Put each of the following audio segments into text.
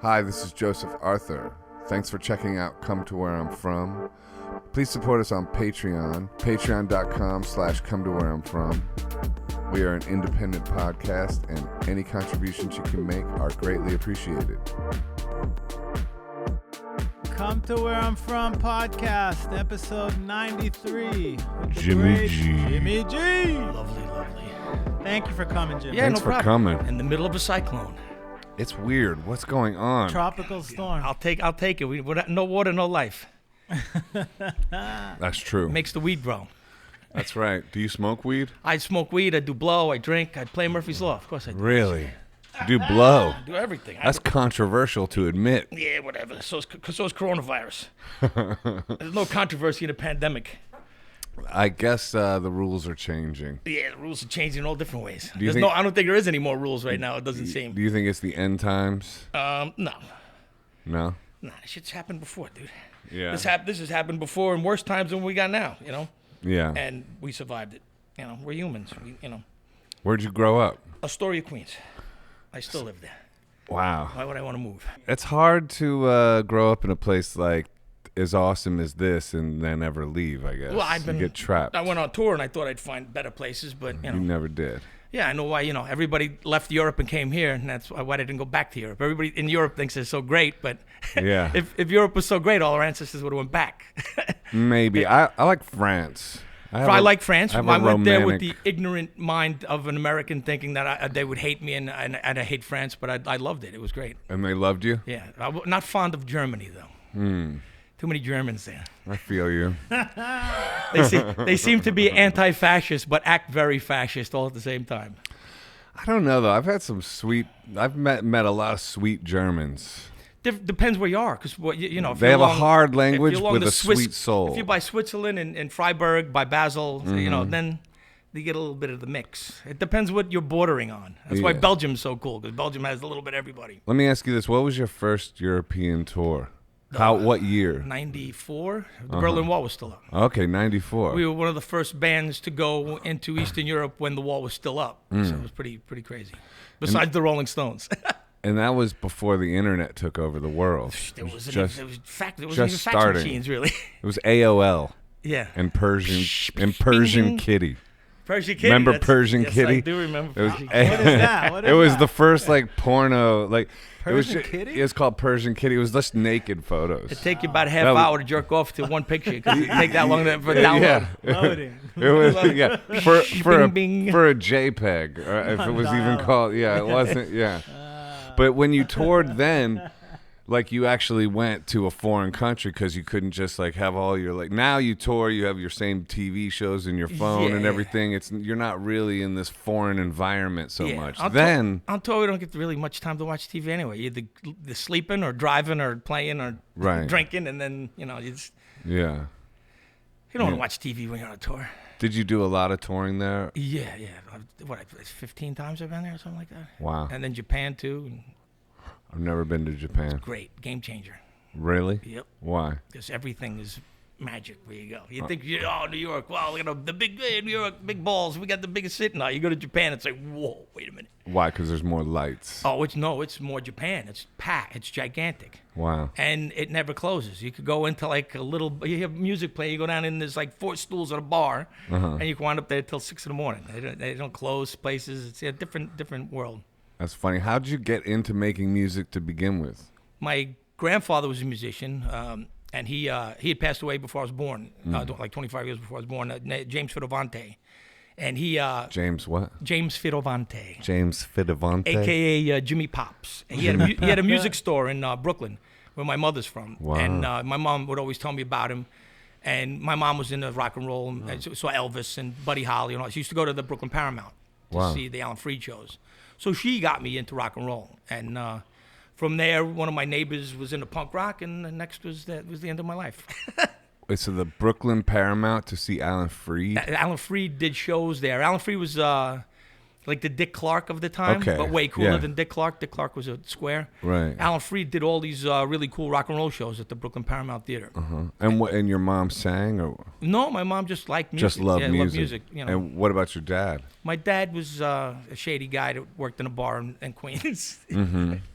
Hi, this is Joseph Arthur. Thanks for checking out Come to Where I'm From. Please support us on Patreon, patreon.com/come to where I'm from. We are an independent podcast, and any contributions you can make are greatly appreciated. Come to Where I'm From podcast, episode 93. Jimmy G. Jimmy G. Lovely. Thank you for coming, Jimmy. Yeah, Thanks no for problem. coming. In the middle of a cyclone. It's weird. What's going on? Tropical storm. I'll take it. We no water, no life. That's true. Makes the weed grow. That's right. Do you smoke weed? I smoke weed. I do blow. I drink. I play Murphy's Law. Of course I do. Really? You do blow? I do everything. That's controversial to admit. Yeah, whatever. So is coronavirus. There's no controversy in a pandemic. I guess the rules are changing. Yeah, the rules are changing in all different ways. Do you think- I don't think there is any more rules right now. It doesn't seem. Do you think it's the end times? No. No? Nah, this shit's happened before, dude. Yeah. This has happened before in worse times than we got now, you know? Yeah. And we survived it. You know, we're humans. Where'd you grow up? Astoria, Queens. I still live there. Wow. Why would I want to move? It's hard to grow up in a place like as awesome as this and then ever leave, I guess. Well, you get trapped. I went on tour and I thought I'd find better places, but You never did. yeah, I know why. Everybody left Europe and came here, and that's why I didn't go back to Europe. Everybody in Europe thinks it's so great, but Yeah. if Europe was so great, all our ancestors would have went back. Maybe. I like France. I like France. I have I a went there with romantic- the ignorant mind of an American, thinking that they would hate me, and I hate France, but I loved it. It was great. And they loved you? Yeah, not fond of Germany though. Too many Germans there. I feel you. They seem to be anti-fascist, but act very fascist all at the same time. I don't know, though. I've met a lot of sweet Germans. Depends where you are, because if They you're have a hard if language you're along with the a sweet soul. If you're by Switzerland and Freiburg, by Basel, then you get a little bit of the mix. It depends what you're bordering on. That's why Yeah. Belgium's so cool, because Belgium has a little bit of everybody. Let me ask you this. What was your first European tour? What year? 94, the Berlin Wall was still up. Okay, 94. We were one of the first bands to go into Eastern Europe when the wall was still up. So it was pretty crazy. Besides the Rolling Stones. And that was before the internet took over the world. There wasn't just even fax starting. machines, really. It was AOL Yeah. and Persian Kitty. Persian Kitty. Remember Persian yes, Kitty? I do remember It was, Persian Kitty. What is that? What is it was that? the first porno Persian Kitty? It was called Persian Kitty. It was just naked photos. It'd take you about a half That was- hour to jerk off to one picture, because it'd take that long for download. Yeah. Loading. It was for Bing. a JPEG, or if it was even called. Yeah, it wasn't. Yeah, but when you toured then, you actually went to a foreign country because you couldn't just have all your now you tour, you have your same TV shows in your phone and Yeah. everything. You're not really in this foreign environment so much. On tour, we don't get really much time to watch TV anyway. You're either sleeping or driving or playing or Right. drinking, and then you don't want to watch TV when you're on a tour. Did you do a lot of touring there? Yeah. What, 15 times I've been there or something like that. Wow. And then Japan too. And I've never been to Japan. great, game changer. Really? Yep. Why? Because everything is magic where you go. You think, New York, wow, look at the big New York, big balls. We got the biggest city. Now you go to Japan, it's like, whoa, wait a minute. Why? Because there's more lights. Oh, it's more Japan. It's packed. It's gigantic. Wow. And it never closes. You could go into you have music playing, you go down and there's 4 stools at a bar, and you can wind up there till 6 in the morning. They don't close places. It's a different world. That's funny. How did you get into making music to begin with? My grandfather was a musician, and he had passed away before I was born, 25 years before I was born. James Fidovante, and he James what? James Fidovante, James Fidovante. aka Jimmy Pops. And he had a music store in Brooklyn, where my mother's from. Wow. And my mom would always tell me about him. And my mom was into rock and roll, and saw Elvis and Buddy Holly and all. She used to go to the Brooklyn Paramount to see the Alan Freed shows. So she got me into rock and roll, and from there, one of my neighbors was into punk rock, and the next was the end of my life. Wait, so the Brooklyn Paramount to see Alan Freed? Alan Freed did shows there. Alan Freed was like the Dick Clark of the time, but way cooler than Dick Clark. Dick Clark was a square. Right. Alan Freed did all these really cool rock and roll shows at the Brooklyn Paramount Theater. And your mom sang, or no? My mom just liked music. just loved music. Loved music. You know. And what about your dad? My dad was a shady guy that worked in a bar in Queens,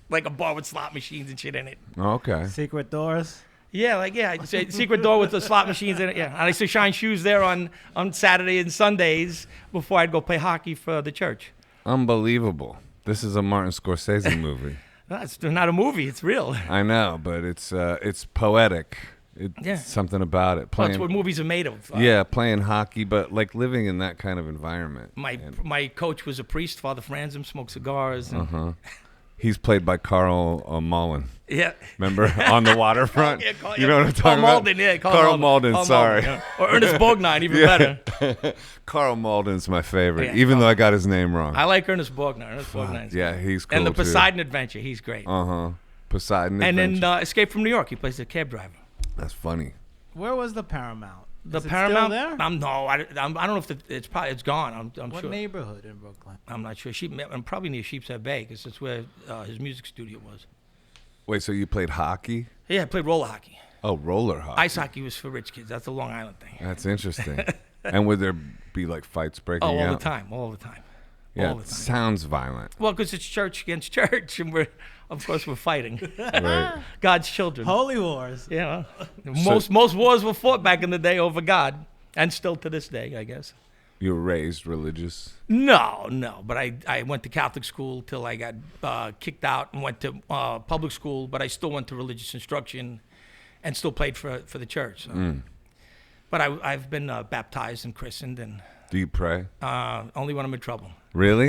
like a bar with slot machines and shit in it. Okay. Secret doors. Yeah, I'd say secret door with the slot machines in it. Yeah, and I used to shine shoes there on Saturday and Sundays before I'd go play hockey for the church. Unbelievable. This is a Martin Scorsese movie. It's not a movie; it's real. I know, but it's poetic. It's something about it. That's what movies are made of. Playing hockey, but like living in that kind of environment. My coach was a priest. Father Franzem, smoked cigars. And He's played by Carl Mullen. Yeah. Remember? On the waterfront? You know what I'm talking Carl about? Malden, yeah. Carl Malden, sorry. Malden, yeah. Or Ernest Borgnine, even better. Carl Malden's my favorite, even though I got his name wrong. I like Ernest Borgnine. He's cool. And the too. Poseidon Adventure, he's great. Poseidon and Adventure. then Escape from New York, he plays the cab driver. That's funny. Where was the Paramount? The Is it Paramount? still there? I don't know if it's gone. I'm What sure. neighborhood in Brooklyn? I'm not sure. I'm probably near Sheepshead Bay because that's where his music studio was. Wait, so you played hockey? Yeah, I played roller hockey. Oh, roller hockey. Ice hockey was for rich kids. That's a Long Island thing. That's interesting. And would there be like fights breaking out? All the time. All the time. Yeah, it sounds violent. Well, because it's church against church, and we're fighting. Right. God's children. Holy wars. Yeah. Most wars were fought back in the day over God, and still to this day, I guess. You were raised religious? No. But I went to Catholic school till I got kicked out and went to public school, but I still went to religious instruction and still played for the church. So. But I've been baptized and christened. And do you pray? Only when I'm in trouble. Really?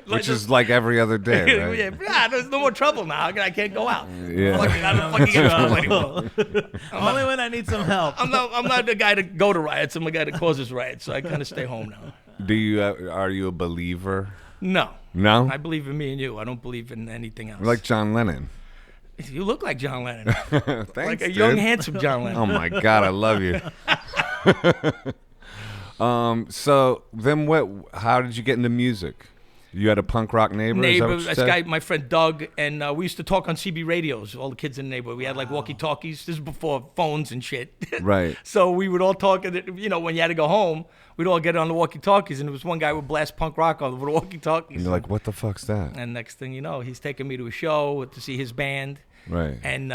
Which is like every other day, right? Yeah, there's no more trouble now. I can't go out. Yeah. I'm fucking in trouble anymore. Only when I need some help. I'm not the guy to go to riots. I'm the guy that causes riots. So I kind of stay home now. Are you a believer? No. No? I believe in me and you. I don't believe in anything else. Like John Lennon. You look like John Lennon. Thanks, like a dude. young, handsome John Lennon. Oh my God, I love you. So then how did you get into music? You had a punk rock neighbor? This guy, my friend Doug, and we used to talk on CB radios, all the kids in the neighborhood. We had like walkie-talkies. This is before phones and shit. Right. So we would all talk, and when you had to go home, we'd all get on the walkie-talkies, and there was one guy would blast punk rock on the walkie-talkies. And you're like, what the fuck's that? And next thing you know, he's taking me to a show to see his band. Right. And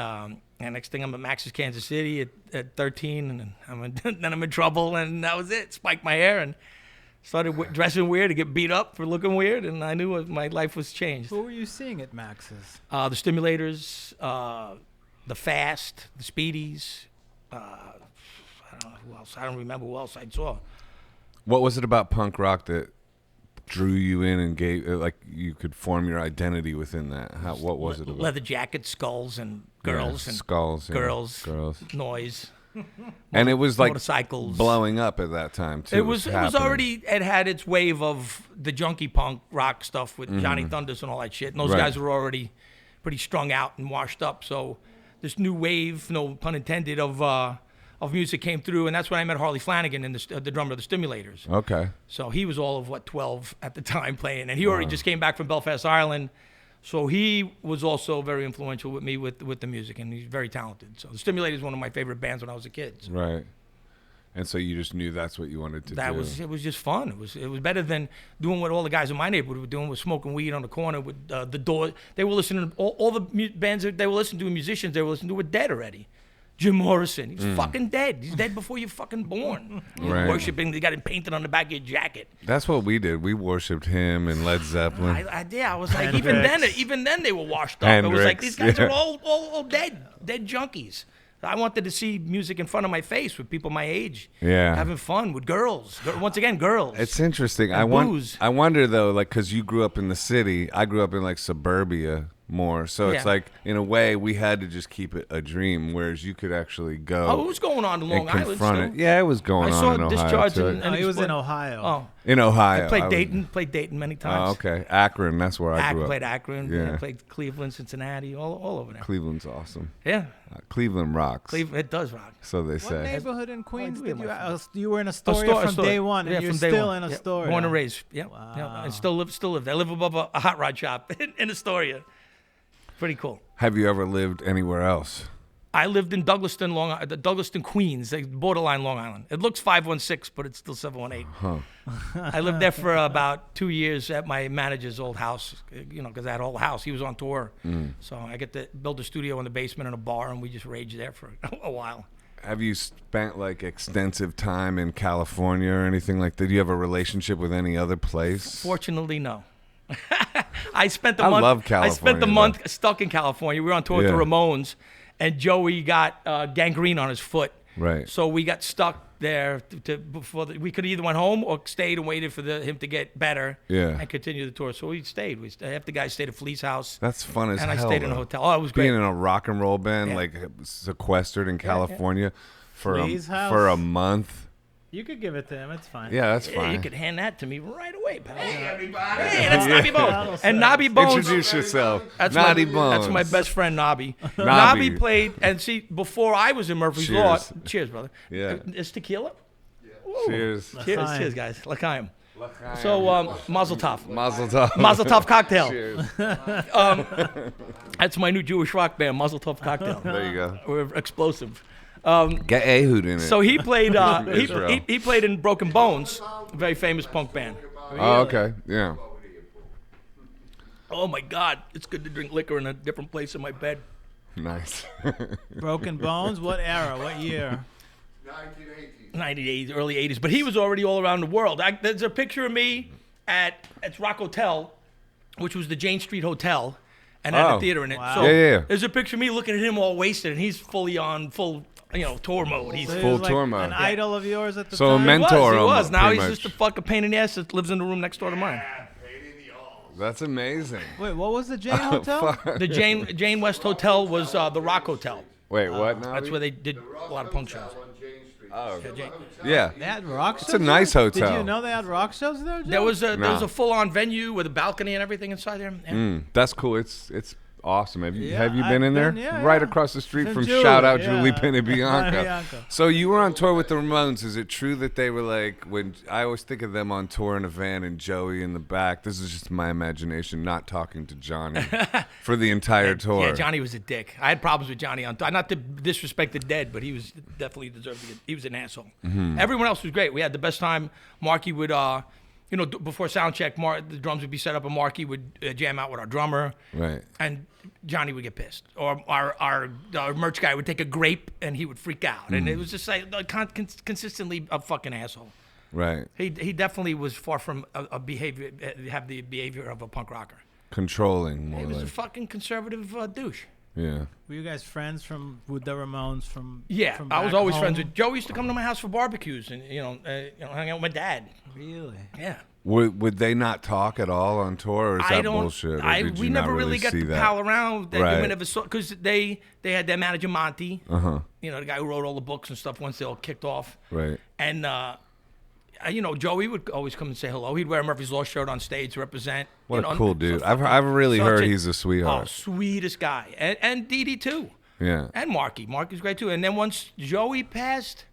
next thing I'm at Max's Kansas City at 13, and then I'm in trouble, and that was it. Spiked my hair and started dressing weird to get beat up for looking weird, and I knew my life was changed. Who were you seeing at Max's? The Stimulators, the Fast, the Speedies. I don't know who else. I don't remember who else I saw. What was it about punk rock that drew you in and gave like you could form your identity within that? What was it about? Leather jackets, skulls, and girls, and skulls, girls, noise. And it was like motorcycles blowing up at that time too. It had its wave of the junkie punk rock stuff with Johnny Thunders and all that shit. And those guys were already pretty strung out and washed up. So this new wave, no pun intended, of music came through, and that's when I met Harley Flanagan, and the drummer of the Stimulators. Okay. So he was all of 12 at the time playing, and he already just came back from Belfast, Ireland. So he was also very influential with me with the music, and he's very talented. So the Stimulators is one of my favorite bands when I was a kid. So. Right. And so you just knew that's what you wanted to do. It was just fun. It was better than doing what all the guys in my neighborhood were doing, was smoking weed on the corner with the Doors. They were listening to all the bands that they were listening to, musicians they were listening to were dead already. Jim Morrison, he's fucking dead. He's dead before you're fucking born. You're worshiping, they got him painted on the back of your jacket. That's what we did. We worshipped him and Led Zeppelin. I was like, even then they were washed up. It was like, these guys are all dead junkies. I wanted to see music in front of my face with people my age, having fun with girls. Once again, girls. It's interesting. I wonder though, like, because you grew up in the city, I grew up in like suburbia. more. So it's like, in a way, we had to just keep it a dream, whereas you could actually go. Oh, it was going on in Long Island confront still. it. Yeah, it was going I on saw in Ohio discharge too. and he was in Ohio. Oh, In Ohio. I played Dayton many times. Oh, okay. Akron, that's where I grew up. Played Akron. Yeah. I played Cleveland, Cincinnati, all over there. Cleveland's awesome. Yeah. Cleveland rocks. It does rock. So they What say. neighborhood in Queens do did we you? have? You were in Astoria from day one, and Yeah, you're from day still one. in Yeah. Astoria. Born and raised. Yeah. Wow. Yeah. And still live there. I live above a hot rod shop in Astoria. Pretty cool. Have you ever lived anywhere else? I lived in Douglaston, Queens, like borderline Long Island. It looks 516, but it's still 718. I lived there for about 2 years at my manager's old house, because that old house, he was on tour. So I get to build a studio in the basement and a bar, and we just raged there for a while. Have you spent like extensive time in California or anything like that? Do you have a relationship with any other place? Fortunately, no. I spent the month. love California. I spent the month stuck in California. We were on tour with the Yeah. Ramones, and Joey got gangrene on his foot. Right. So we got stuck there we could either went home or stayed and waited for him to get better. Yeah. And continue the tour. So we stayed. Half the guys stayed at Flea's house. That's fun as and hell. I stayed in a though. hotel. Oh, it was great. Being in a rock and roll band, Yeah. like sequestered in California for Flea's house? for a month. You could give it to him. It's fine. Yeah, that's Yeah, fine. you could hand that to me right away, pal. Hey, everybody. Hey, that's Nobby Bones. And Nobby Bones. Introduce yourself. That's Naughty my, Bones. That's my best friend, Nobby. Nobby. Nobby played, and see, before I was in Murphy's Law. Cheers. Cheers, brother. Yeah. Is tequila? Cheers. Cheers, L'chaim. cheers, guys. L'chaim. So, Mazel Tov. Mazel tov. Mazel Tov cocktail. Cheers. That's my new Jewish rock band, Mazel Tov cocktail. There you go. We're explosive. Get Ehud in it. So he played. Israel. he played in Broken Bones, a very famous punk band. Oh, okay. Yeah. Oh my God, it's good to drink liquor in a different place in my bed. Nice. Broken Bones. What era? What year? 98, early 80s, but he was already all around the world. There's a picture of me at Rock Hotel, which was the Jane Street Hotel, and had Oh. a theater in it. Wow. So Yeah. there's a picture of me looking at him all wasted, and he's fully on full tour mode. He's So he Full was like tour mode. An idol of yours at the So a time. mentor. he was. almost, Now pretty he's much. just a fucking pain in the ass that lives in the room next door to mine. That's amazing. Wait, what was the Jane Hotel? The Jane West Hotel was the Rock Hotel. Wait, what now? That's where they did a lot of punk shows. Oh, Jane- yeah. They had rock shows. It's a nice there? hotel. Did you know they had rock shows there? Joe? There was a Nah. full-on venue with a balcony and everything inside there. Yeah. That's cool. It's awesome. Have you Yeah, have you I've been in there? been, yeah, Right yeah. across the street From from Julie, shout out yeah. Julie Bianca. Bianca. So you were on tour with the Ramones. Is it true that they were like when I always think of them on tour in a van and Joey in the back? This is just my imagination, not talking to Johnny for the entire tour. Yeah, Johnny was a dick. I had problems with Johnny on tour. Not to disrespect the dead, but he was definitely deserved to get. He was an asshole. Mm-hmm. Everyone else was great. We had the best time. Marky would, before sound check, the drums would be set up, and Marky would jam out with our drummer. Right. And Johnny would get pissed, or our merch guy would take a grape and he would freak out, and it was just like consistently a fucking asshole. Right. He definitely was far from a behavior have the behavior of a punk rocker. Controlling more He was a like. fucking conservative douche. Yeah. Were you guys friends with the Ramones from? Yeah, from I was back always home? friends with Joe. Used to come to my house for barbecues and hang out with my dad. Really? Yeah. Would they not talk at all on tour, or is that bullshit? Or did We you not never really got see to that? pal around. Right. We never saw because they had their manager Monty. Uh-huh. The guy who wrote all the books and stuff. Once they all kicked off. Right. And Joey would always come and say hello. He'd wear a Murphy's Law shirt on stage to represent. What a cool dude. I've really such heard a- he's a sweetheart. Oh, sweetest guy. And Dee Dee too. Yeah. And Marky. Marky's great too. And then once Joey passed,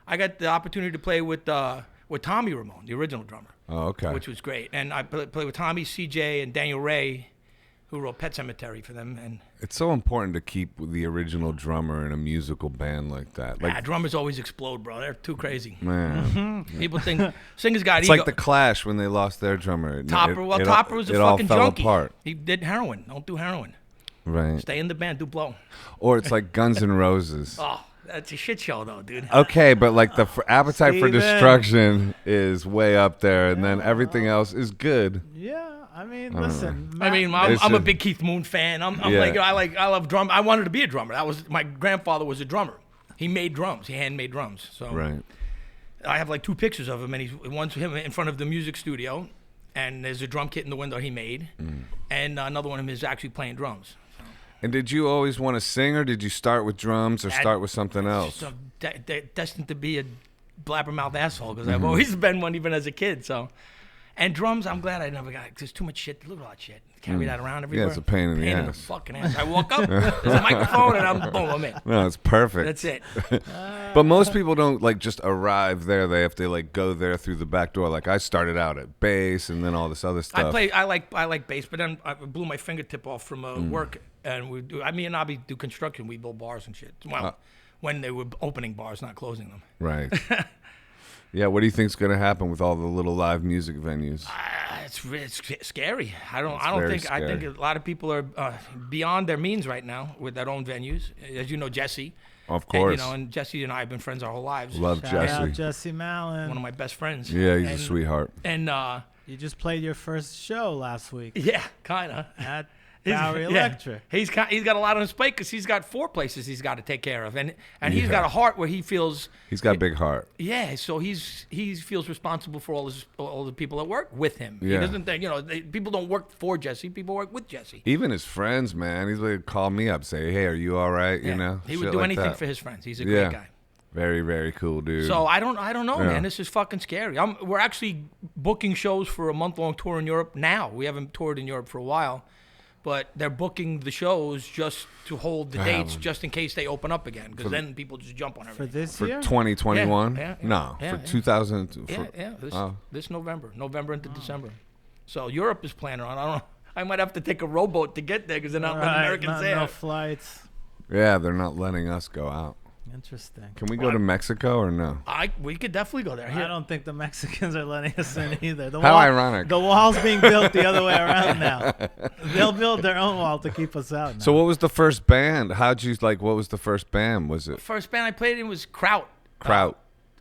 I got the opportunity to play with Tommy Ramone, the original drummer. Oh, okay. Which was great. And I played with Tommy, CJ, and Daniel Ray, who wrote Pet Sematary for them. And It's so important to keep the original drummer in a musical band like that. Like, drummers always explode, bro. They're too crazy. man, People think singers got it's ego. like the Clash when they lost their drummer. Topper. Well, it Topper was a it all fucking fell junkie. apart. He did heroin. Don't do heroin. Right. Stay in the band. Do blow. Or it's like Guns N' Roses. Oh, that's a shit show, though, dude. Okay, but like the Appetite for Steven. Destruction is way up there, and then everything else is good. Yeah, I mean, listen. I mean, It's I'm a just- big Keith Moon fan. I'm Yeah. I love drum. I wanted to be a drummer. That was my grandfather was a drummer. He made drums. He handmade drums. So Right. I have like 2 pictures of him, and one's him in front of the music studio, and there's a drum kit in the window he made, and another one of him is actually playing drums. And did you always want to sing, or did you start with drums, or start with something else? So destined to be a blabbermouth asshole, because I've always been one, even as a kid. So, and drums, I'm glad I never got. Cause there's too much shit. Look at all that shit. Carry that around everywhere. Yeah, it's a pain in the ass. Fucking ass. I walk up, there's a microphone, and I'm in. No, it's perfect. That's it. But most people don't like just arrive there. They have to like go there through the back door. Like I started out at bass, and then all this other stuff. I like bass, but then I blew my fingertip off from work, and me and Abby do construction. We build bars and shit. Well, when they were opening bars, not closing them. Right. Yeah, what do you think's going to happen with all the little live music venues? It's scary. I think a lot of people are beyond their means right now with their own venues. As you know, Jesse. Of course. And Jesse and I have been friends our whole lives. Love Shout Jesse. out Jesse Mallon. One of my best friends. Yeah, he's a sweetheart. And you just played your first show last week. Yeah, kind of. At Bowery Electric. He's got a lot on his plate because he's got 4 places he's got to take care of, and he's got a heart where he feels he's got a big heart. Yeah, so he feels responsible for all the people that work with him. Yeah. He doesn't think people don't work for Jesse, people work with Jesse. Even his friends, man, he's like call me up, say, hey, are you all right? Yeah. You know, he would do like anything that. for his friends. He's a great guy. Very, very cool dude. So I don't know, man. This is fucking scary. We're actually booking shows for a month-long tour in Europe now. We haven't toured in Europe for a while. But they're booking the shows just to hold the dates, just in case they open up again, because then people just jump on everything. For this for year? 2021? Yeah. No, Yeah, for 2000. This November into December. So Europe is planning on. I don't know. I might have to take a rowboat to get there because they're not letting Americans there. No flights. Yeah, they're not letting us go out. Interesting. Can we go to Mexico or no? We could definitely go there. I don't think the Mexicans are letting us in either. How ironic. The wall's being built the other way around now. They'll build their own wall to keep us out now. So what was the first band? What was the first band? Was it? First band I played in was Kraut.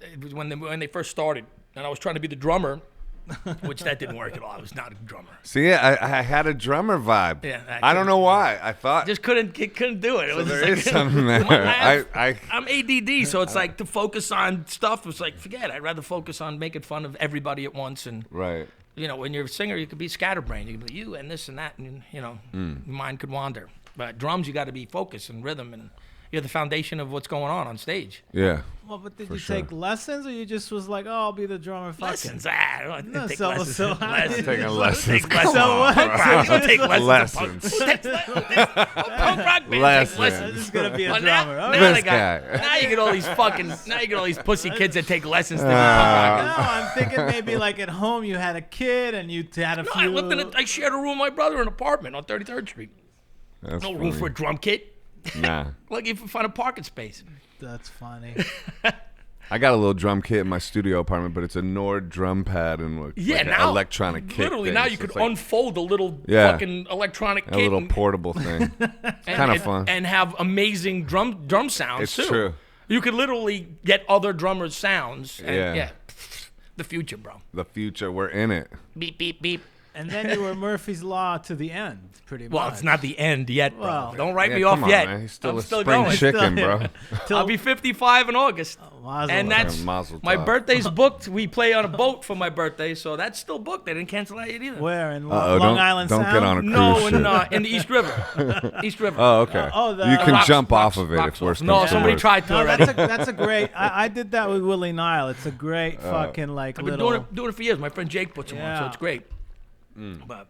It was when they first started, and I was trying to be the drummer, which that didn't work at all. I was not a drummer. See, I had a drummer vibe. Yeah, I don't know why. I thought just couldn't do it. It was there like, is something there. I'm ADD, so it's like to focus on stuff. It's like forget it. I'd rather focus on making fun of everybody at once. And right. You know, when you're a singer, you could be scatterbrained. You could be you and this and that, and your mind could wander. But drums, you got to be focused and rhythm, and you're the foundation of what's going on stage. Yeah. Well, but did you take lessons, or you just was like, oh, I'll be the drummer? Lessons? I didn't take lessons. Taking lessons. So what? Take lessons. Punk rock band takes lessons. This is gonna be a drummer. Now you get all these pussy kids that take lessons to be punk rockers. No, I'm thinking maybe like at home you had a kid and you had a few. I shared a room with my brother in an apartment on 33rd Street. That's no room for a drum kit. Nah. Like if you find a parking space. That's funny. I got a little drum kit in my studio apartment, but it's a Nord drum pad and now electronic kit. Literally, now you could unfold a little fucking electronic kit. A little portable thing. Kind of fun. And have amazing drum sounds it's too. True. You could literally get other drummers' sounds. And the future, bro. The future. We're in it. Beep, beep, beep. And then you were Murphy's Law to the end, pretty much. Well, it's not the end yet, bro. Well, don't write me off yet. Man. He's still I'm a still spring going. chicken, bro. I'll be 55 in August. And that's my birthday's booked. We play on a boat for my birthday, so that's still booked. They didn't cancel that yet either. Where? In Long Island Sound? Don't get on a cruise No, in the East River. East River. Oh, okay. You can jump off of it if worse comes to worse. No, somebody tried to already. That's a great. I did that with Willie Nile. It's a great fucking like I've been doing it for years. My friend Jake puts them on, so it's great. But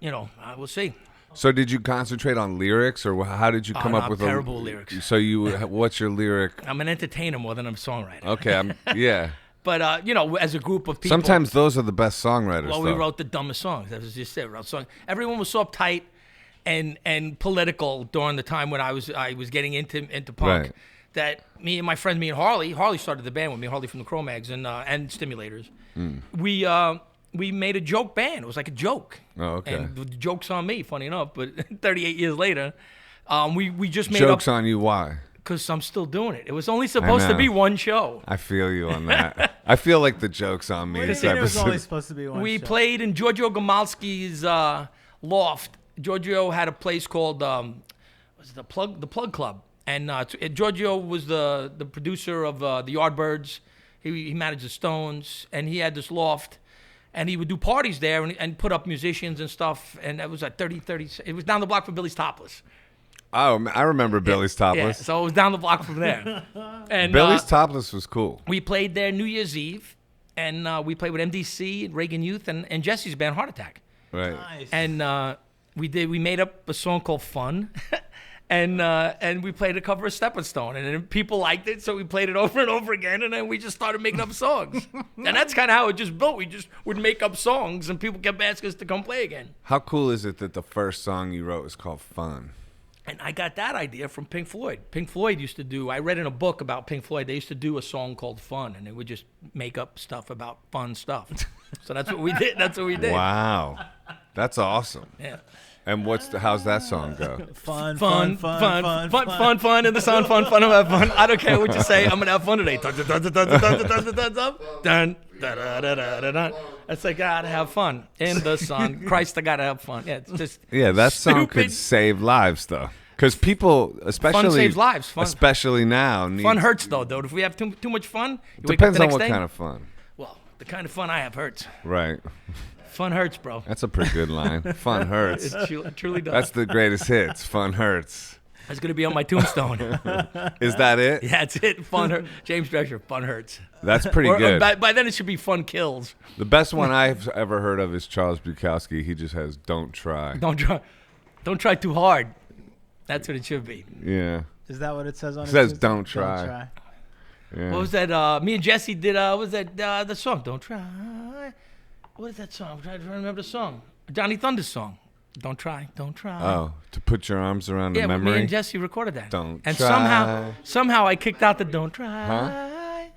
we'll see. So did you concentrate on lyrics, or how did you come up with terrible lyrics? So what's your lyric? I'm an entertainer more than I'm a songwriter. Okay, yeah. But as a group of people, sometimes those are the best songwriters. Well, we wrote the dumbest songs. That was just it. We wrote songs. Everyone was so uptight and political during the time when I was getting into punk. Right. That me and Harley started the band with me, Harley from the cro-mags and Stimulators. We made a joke band. It was like a joke. Oh, okay. And the joke's on me, funny enough. But 38 years later, we just made jokes on you. Why? Because I'm still doing it. It was only supposed to be one show. I feel you on that. I feel like the joke's on me. It was only supposed to be one We show. played in Giorgio Gamalski's loft. Giorgio had a place called the Plug Club, and Giorgio was the producer of the Yardbirds. He managed the Stones, and he had this loft. And he would do parties there and put up musicians and stuff. And it was at 30. It was down the block from Billy's Topless. Oh, I remember Billy's Topless. Yeah, so it was down the block from there. And Billy's Topless was cool. We played there New Year's Eve. And we played with MDC, Reagan Youth, and Jesse's band Heart Attack. Right. Nice. And we made up a song called Fun. And we played a cover of Stepping Stone, and then people liked it, so we played it over and over again, and then we just started making up songs. And that's kind of how it just built. We just would make up songs, and people kept asking us to come play again. How cool is it that the first song you wrote was called Fun? And I got that idea from Pink Floyd. Pink Floyd used to do, I read in a book about Pink Floyd, they used to do a song called Fun, and they would just make up stuff about fun stuff. So that's what we did. That's what we did. Wow. That's awesome. Yeah. And how's that song go? Fun, in the sun, fun, I'm have fun. I don't care what you say, I'm gonna have fun today. It's like, gotta have fun in the sun. Christ, I gotta have fun. Yeah, it's just that song stupid. could save lives, though. Because people, especially... Fun saves lives. Fun. Especially now. Fun hurts, though, dude. If we have too much fun, you wake depends up the on next what day, kind of fun. Well, the kind of fun I have hurts. Right. Fun hurts, bro. That's a pretty good line. Fun hurts. It truly does. That's the greatest hits. Fun hurts. That's going to be on my tombstone. Is that it? Yeah, that's it. Fun hurts. James Drescher, fun hurts. That's pretty good. By then it should be fun kills. The best one I've ever heard of is Charles Bukowski. He just has Don't Try. Don't try too hard. That's what it should be. Yeah. Is that what it says on it? It says Don't Try. Yeah. What was that? Me and Jesse did, what was that, the song? Don't Try. What is that song? I'm trying to remember the song. Johnny Thunder's song. Don't try. Oh, to put your arms around the memory? Yeah, me and Jesse recorded that. Don't and try. somehow I kicked out the Don't Try. Huh?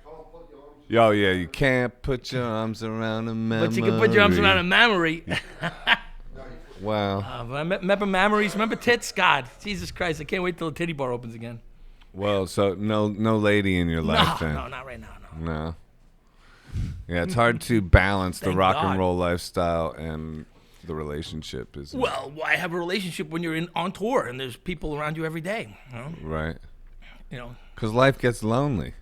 Oh, yeah, you can't put your arms around a memory. But you can put your arms around a memory. Wow. Remember memories? Remember tits? God, Jesus Christ, I can't wait till the titty bar opens again. Well, so no lady in your life then? No, not right now, No. Yeah, it's hard to balance the Thank rock God. and roll lifestyle and the relationship. Well, why have a relationship when you're on tour and there's people around you every day? You know? Right. You know. Because life gets lonely.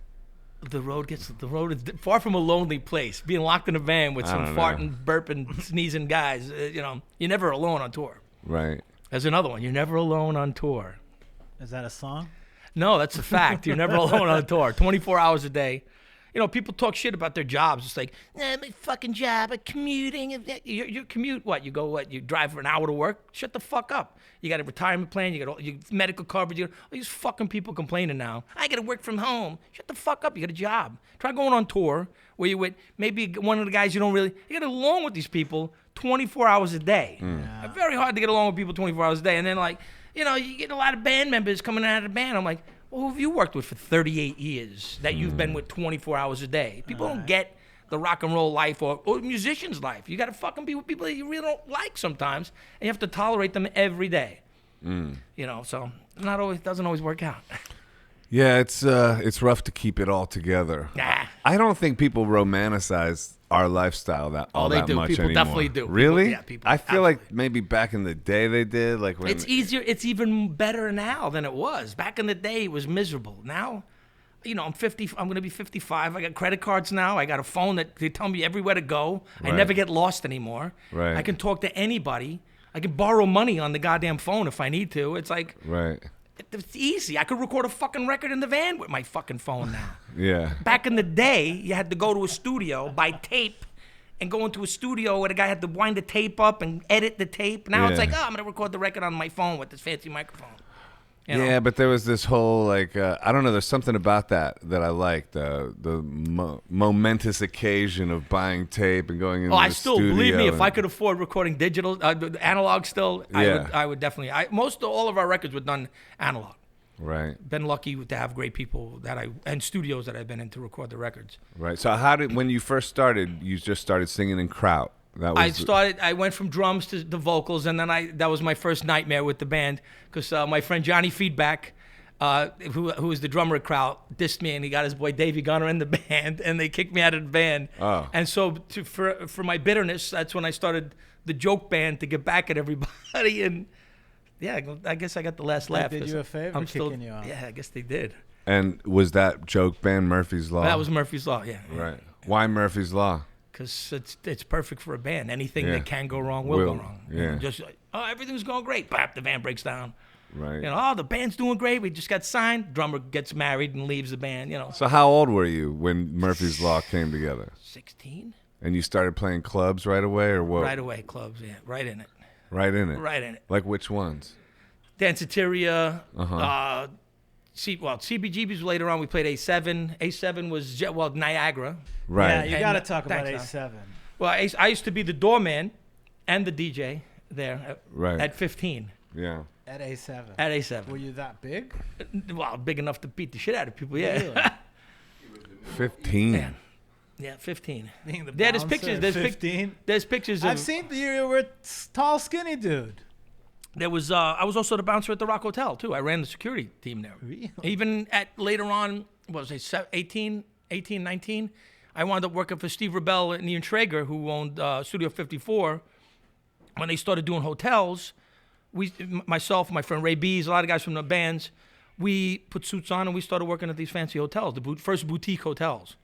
The road is far from a lonely place. Being locked in a van with some farting, burping, sneezing guys, you're never alone on tour. Right. There's another one. You're never alone on tour. Is that a song? No, that's a fact. You're never alone on tour. 24 hours a day. You know, people talk shit about their jobs. It's like, my fucking job, I'm commuting. Your commute, what? You go, what? You drive for an hour to work? Shut the fuck up. You got a retirement plan. You got all your medical coverage. All these fucking people complaining now. I got to work from home. Shut the fuck up. You got a job. Try going on tour where you with maybe one of the guys you don't really, you got along with these people 24 hours a day. Yeah. Very hard to get along with people 24 hours a day. And then like, you get a lot of band members coming out of the band. I'm like, well, who have you worked with for 38 years that you've been with 24 hours a day? People don't get the rock and roll life or musician's life. You got to fucking be with people that you really don't like sometimes, and you have to tolerate them every day. So doesn't always work out. Yeah, it's rough to keep it all together. Nah. I don't think people romanticize our lifestyle that they do. much People anymore. definitely do. Really? People I feel like maybe back in the day they did. Like when it's easier. It's even better now than it was. Back in the day, it was miserable. Now, I'm 50. I'm going to be 55. I got credit cards now. I got a phone that they tell me everywhere to go. Right. I never get lost anymore. Right. I can talk to anybody. I can borrow money on the goddamn phone if I need to. It's like right. It's easy. I could record a fucking record in the van with my fucking phone now. Yeah. Back in the day, you had to go to a studio, buy tape, and go into a studio where the guy had to wind the tape up and edit the tape. Now it's like, I'm going to record the record on my phone with this fancy microphone. Yeah, but there was this whole, like, I don't know, there's something about that I like, the momentous occasion of buying tape and going into the studio. Believe me, if I could afford recording digital, analog still, I would definitely. All of our records were done analog. Right. Been lucky to have great people and studios that I've been in to record the records. Right. So when you first started, you just started singing in kraut. I went from drums to the vocals, and then that was my first nightmare with the band because my friend Johnny Feedback, who was the drummer at Kraut, dissed me, and he got his boy Davey Gunner in the band, and they kicked me out of the band. Oh. And so for my bitterness, that's when I started the joke band to get back at everybody, and yeah, I guess I got the last laugh. They did you a favor kicking you out. Yeah, I guess they did. And was that joke band Murphy's Law? That was Murphy's Law, yeah. Right. Why Murphy's Law? because it's perfect for a band. Anything that can go wrong will go wrong. Yeah. You know, just everything's going great. Bap, the van breaks down. Right. You know, the band's doing great. We just got signed. Drummer gets married and leaves the band. You know. So how old were you when Murphy's Law came together? 16. And you started playing clubs right away, or what? Right away, clubs. Yeah, right in it. Right in it. Right in it. Like which ones? Danceteria. CBGB's later on. We played A7. A7 was Niagara. Right. Yeah, you got to talk about thanks, A7. Well, I used to be the doorman and the DJ there at 15. Yeah. At A7. At A7. Were you that big? Well, big enough to beat the shit out of people, yeah. Really? 15. Yeah, 15. Being the There's bouncer pictures. at 15. There's pictures of... I've seen you were a tall, skinny dude. There was... I was also the bouncer at the Rock Hotel, too. I ran the security team there. Really? Even at later on, what was it, 18, 19, I wound up working for Steve Rebell and Ian Traeger, who owned Studio 54. When they started doing hotels, myself, my friend Ray Bees, a lot of guys from the bands, we put suits on and we started working at these fancy hotels, the first boutique hotels.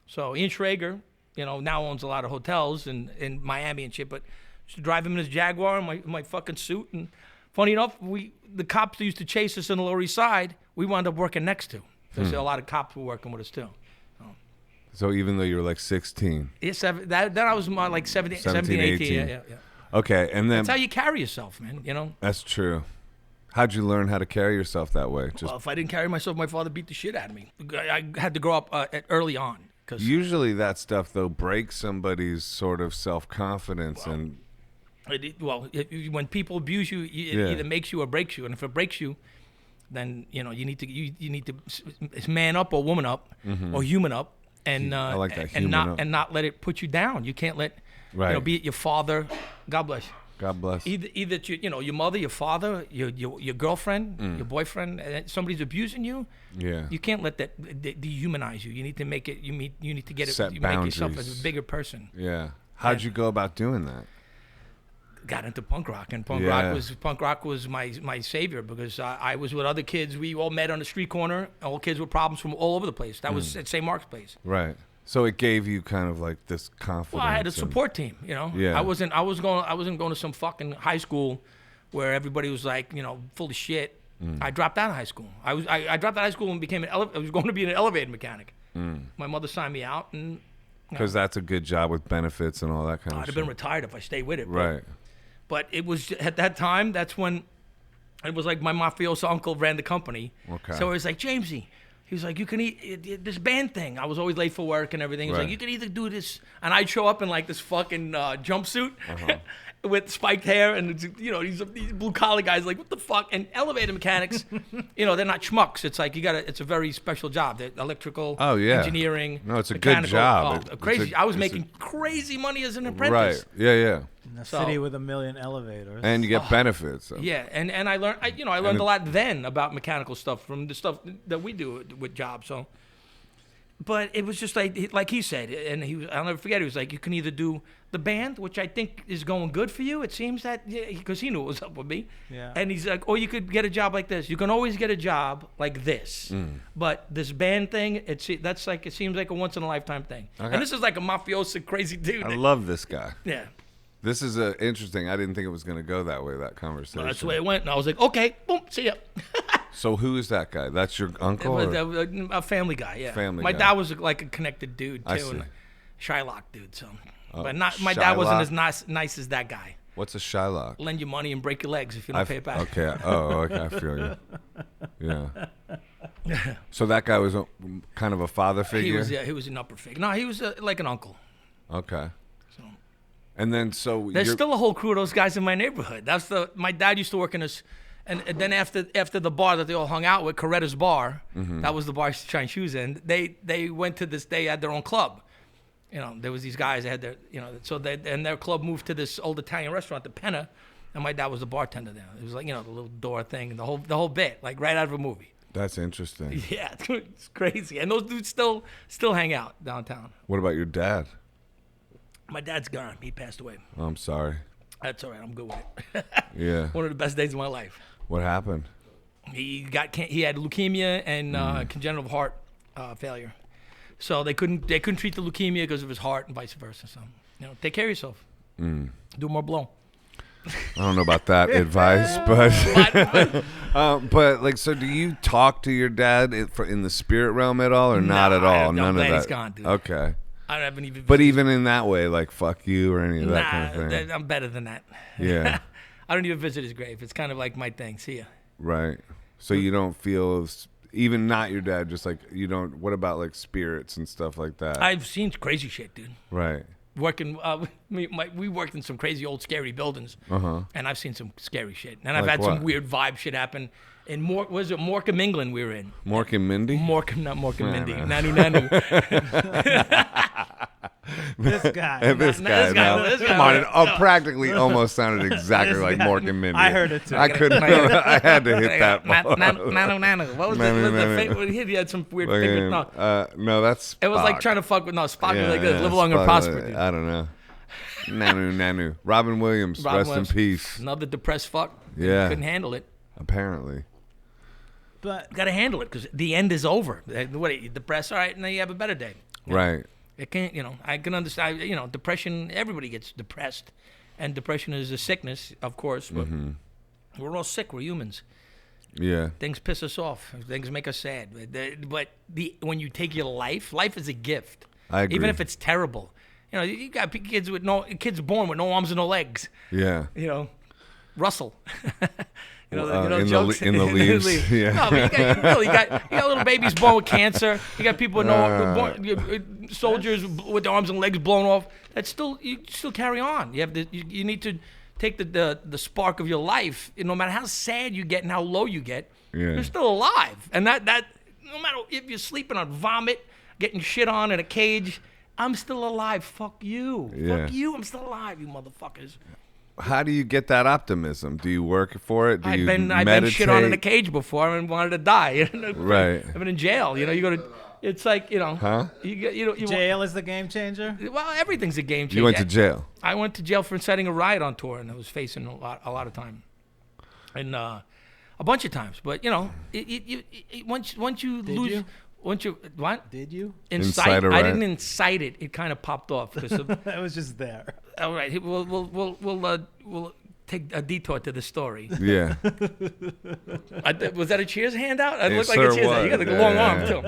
So Ian Traeger, now owns a lot of hotels in Miami and shit, but used to drive him in his Jaguar in my fucking suit. And funny enough, the cops that used to chase us on the Lower East Side, we wound up working next to. There's a lot of cops were working with us too. So even though you were like 16. Yeah, then I was more like 17, 18. Yeah. Okay, and then... That's how you carry yourself, man, That's true. How'd you learn how to carry yourself that way? Well, if I didn't carry myself, my father beat the shit out of me. I had to grow up early on. Usually that stuff, though, breaks somebody's sort of self-confidence. When people abuse you, it either makes you or breaks you. And if it breaks you, then, you need to man up or woman up or human up. And I like that, and not let it put you down. You can't let be it your father. God bless you. God bless. Either your mother, your father, your girlfriend, your boyfriend, somebody's abusing you. Yeah. You can't let that dehumanize you. You need to make it. You need to get Set it. You boundaries. make yourself as a bigger person. Yeah. How'd you go about doing that? Got into punk rock, and punk rock was my savior, because I was with other kids. We all met on the street corner. All kids with problems from all over the place. That was at St. Mark's Place. Right. So it gave you kind of like this confidence. Well, I had a support team. Yeah. I wasn't going to some fucking high school where everybody was like, full of shit. I dropped out of high school. I dropped out of high school and I was going to be an elevator mechanic. My mother signed me out, and because that's a good job with benefits and all that kind of I'd shit. have been retired if I stayed with it. Right. But it was at that time. That's when it was like my mafioso uncle ran the company. Okay. So it was like, Jamesy, he was like, you can this band thing. I was always late for work and everything. He was like, you can either do this, and I'd show up in like this fucking jumpsuit with spiked hair, and these blue collar guys like, what the fuck? And elevator mechanics, they're not schmucks. It's like it's a very special job. They're electrical, engineering. No, it's a good job. Crazy. I was making crazy money as an apprentice. Right. Yeah. In a city with 1 million elevators. And you get benefits. So. Yeah, and I learned I learned a lot then about mechanical stuff from the stuff that we do with jobs. So, but it was just like he said, and I'll never forget. He was like, you can either do the band, which I think is going good for you. It seems that because he knew what was up with me. Yeah. And he's like, or you could get a job like this. You can always get a job like this, but this band thing, it seems like a once in a lifetime thing. Okay. And this is like a mafioso crazy dude. I love this guy. Yeah. This is interesting. I didn't think it was going to go that way, that conversation. Well, that's the way it went. And I was like, okay, boom, see ya. So who is that guy? That's your uncle? A family guy, yeah. My dad was like a connected dude, too. I see. And Shylock dude, so. But my dad wasn't as nice as that guy. What's a Shylock? Lend you money and break your legs if you don't pay it back. Okay. Oh, okay. I feel you. Yeah. So that guy was kind of a father figure? He was an upper figure. No, he was like an uncle. Okay. So. And then there's still a whole crew of those guys in my neighborhood. My dad used to work in this, and then after the bar that they all hung out with, Coretta's Bar, that was the bar I used to shine shoes in. They went to this. They had their own club. There was these guys that had their, and their club moved to this old Italian restaurant, the Penna, and my dad was the bartender there. It was like, the little door thing, and the whole bit, like right out of a movie. That's interesting. Yeah, it's crazy. And those dudes still hang out downtown. What about your dad? My dad's gone. He passed away. Oh, I'm sorry. That's all right. I'm good with it. Yeah. One of the best days of my life. What He had leukemia and congenital heart failure. So they couldn't treat the leukemia because of his heart and vice versa. So, take care of yourself. Do more blow. I don't know about that advice, but like, so do you talk to your dad in the spirit realm at all, or not at all? None of that. He's gone, dude. Okay. I haven't even. But even in that way, like fuck you or any of that kind of thing. I'm better than that. Yeah. I don't even visit his grave. It's kind of like my thing. See ya. Right. So you don't feel, even not your dad, just like you don't. What about like spirits and stuff like that? I've seen crazy shit, dude. Right. Working, we worked in some crazy old scary buildings, and I've seen some scary shit. And I've Like had what? some weird vibe shit happen. In Morecambe, England, we were in. Morecambe, Mindy? Morecambe, not Morecambe, Mindy. man. Nanu. This guy. This guy. Come on, it practically almost sounded exactly like Morecambe, Mindy. I heard it too. I couldn't. I had to hit that. Nanu. What was the he had some weird figure. No, that's Spock. It was like trying to fuck with Spock. Yeah, Was like this. Live long and Spock, prosper, dude. I don't know. Nanu. Robin Williams, rest in peace. Another depressed fuck. Yeah. Couldn't handle it. Apparently. But Got to handle it because the end is over. What are you depressed? All right, and then you have a better day. Right. It can't, I can understand, depression, everybody gets depressed. And depression is a sickness, of course, but we're all sick. We're humans. Yeah. Things piss us off. Things make us sad. But when you take your life is a gift. I agree. Even if it's terrible. You got kids born with no arms and no legs. Yeah. Russell. In the leaves. Yeah. No, but you got little babies born with cancer. You got people with soldiers with their arms and legs blown off. You still carry on. You need to take the spark of your life. No matter how sad you get and how low you get, you're still alive. And that no matter if you're sleeping on vomit, getting shit on in a cage, I'm still alive. Fuck you. Yeah. Fuck you. I'm still alive, you motherfuckers. How do you get that optimism? Do you work for it? I've been shit on in a cage before and wanted to die. Right. I've been in jail. You go to. It's like Huh? jail is the game changer. Well, everything's a game changer. You went to jail. I went to jail for inciting a riot on tour, and I was facing a lot of time, and a bunch of times. But once you lose. You? Once you what? Did you? Incite a I riot? didn't incite it. It kind of popped off because of. That was just there. All right, we'll take a detour to the story. Yeah. Was that a Cheers handout? It It looked like a sure Cheers. was. You got the Yeah, long yeah, arm too.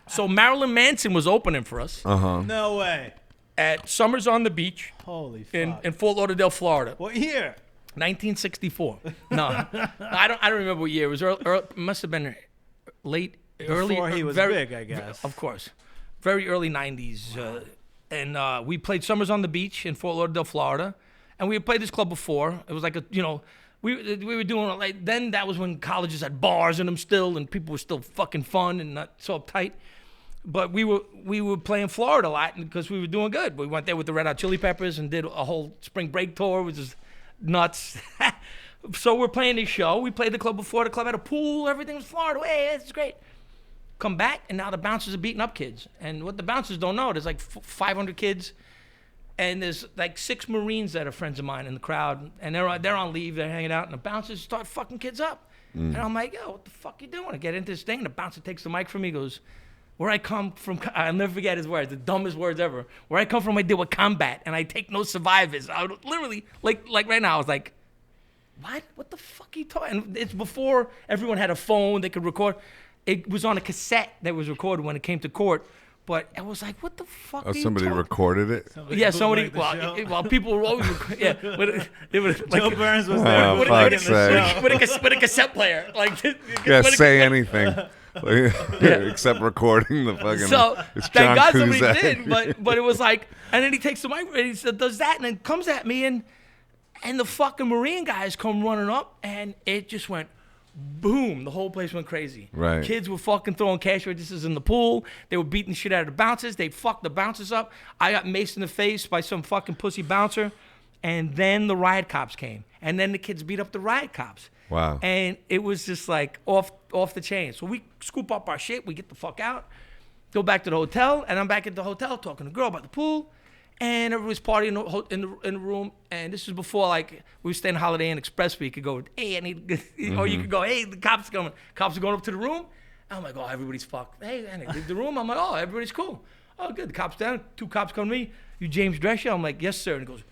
So Marilyn Manson was opening for us No way. at Summers on the Beach Holy fuck. in Fort Lauderdale, Florida, What year? 1964. No, I don't remember what year. It was must have been early. Before he was big, I guess. Of course, very early 90s. And we played Summers on the Beach in Fort Lauderdale, Florida. And we had played this club before. It was like we were doing like then. That was when colleges had bars in them still, and people were still fucking fun and not so uptight. But we were playing Florida a lot because we were doing good. We went there with the Red Hot Chili Peppers and did a whole spring break tour, which is nuts. So we're playing this show. We played the club before. The club had a pool. Everything was Florida. Hey, this is great. Come back, and now the bouncers are beating up kids. And what the bouncers don't know, there's like 500 kids, and there's like 6 Marines that are friends of mine in the crowd, and they're on leave, they're hanging out, and the bouncers start fucking kids up. And I'm like, yo, what the fuck you doing? I get into this thing, and the bouncer takes the mic from me, goes, where I come from, I'll never forget his words, the dumbest words ever. Where I come from, I deal with combat, and I take no survivors. I would literally, like right now, I was like, what? What the fuck are you talking? And it's before everyone had a phone, they could record. It was on a cassette that was recorded when it came to court, but I was like, "What the fuck?" Oh, are you somebody talking? recorded it. Somebody. bootlegged the Well, people were always. They would Joe Burns was there. Oh, bootlegging fuck's the sake. show. with a cassette player, like. Yeah, say anything. Except recording the fucking. So it's thank John God somebody Cusack. did, but it was like, and then he takes the mic and he said, does that, and then comes at me, and the fucking Marine guys come running up, and it just went. Boom! The whole place went crazy. Right. Kids were fucking throwing cash registers in the pool. They were beating shit out of the bouncers. They fucked the bouncers up. I got maced in the face by some fucking pussy bouncer. And then the riot cops came. And then the kids beat up the riot cops. Wow. And it was just like off the chain. So we scoop up our shit. We get the fuck out. Go back to the hotel. And I'm back at the hotel talking to the girl about the pool. And everybody's partying in the room, and this is before like we were staying Holiday Inn Express. We could go, hey, I need, or you could go, hey, the cops are coming. Cops are going up to the room, I'm like, oh, everybody's fucked. Hey, and I leave the room. I'm like, oh, everybody's cool. Oh, good. The cop's down. 2 cops come to me. You James Drescher? I'm like, yes, sir. And he goes,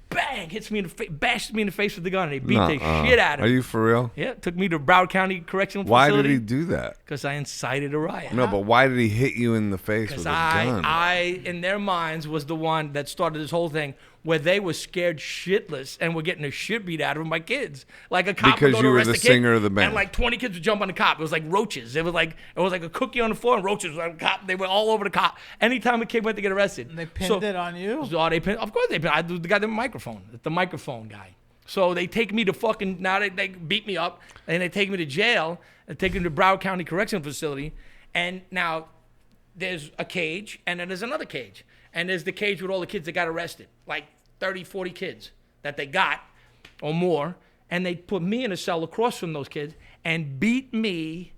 bang, hits me in the face, bashes me in the face with the gun, and he beat the shit out of me. Are you for real? Yeah, took me to Broward County Correctional Why Facility. did he do that? Because I incited a riot. No, but why did he hit you in the face with a gun? I, in their minds, was the one that started this whole thing where they were scared shitless and were getting the shit beat out of them by kids. Like a cop would go to arrest a kid, singer of the band. and like 20 kids would jump on the cop. It was like roaches. It was like a cookie on the floor, and roaches were on the cop. They were all over the cop. Anytime a kid went to get arrested. And they pinned it on you? So they pinned, of course they pinned. I do the guy with the microphone, the microphone guy. So they take me to fucking, now they beat me up, and they take me to jail, and take me to Broward County Correctional Facility, and now there's a cage, and then there's another cage. And there's the cage with all the kids that got arrested, like 30, 40 kids that they got or more. And they put me in a cell across from those kids and beat me,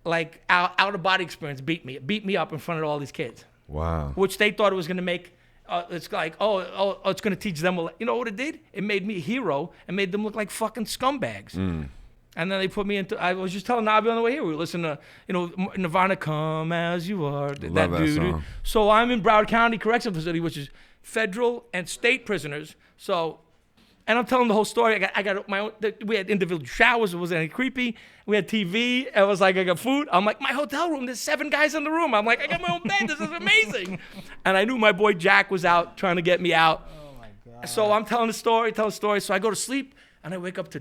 like out of body experience, beat me up in front of all these kids. Wow. Which they thought it was going to make, it's like, oh, it's going to teach them. You know what it did? It made me a hero and made them look like fucking scumbags. And then they put me into, I was just telling Nabi on the way here, we were listening to, Nirvana, Come As You Are. Love that song. So I'm in Broward County Correctional Facility, which is federal and state prisoners. So, and I'm telling the whole story. I got my own, we had individual showers. It wasn't any creepy. We had TV. It was like, I got food. I'm like, my hotel room, there's 7 guys in the room. I'm like, I got my own bed. This is amazing. And I knew my boy Jack was out trying to get me out. Oh, my God. So I'm telling the story. So I go to sleep. And I wake up to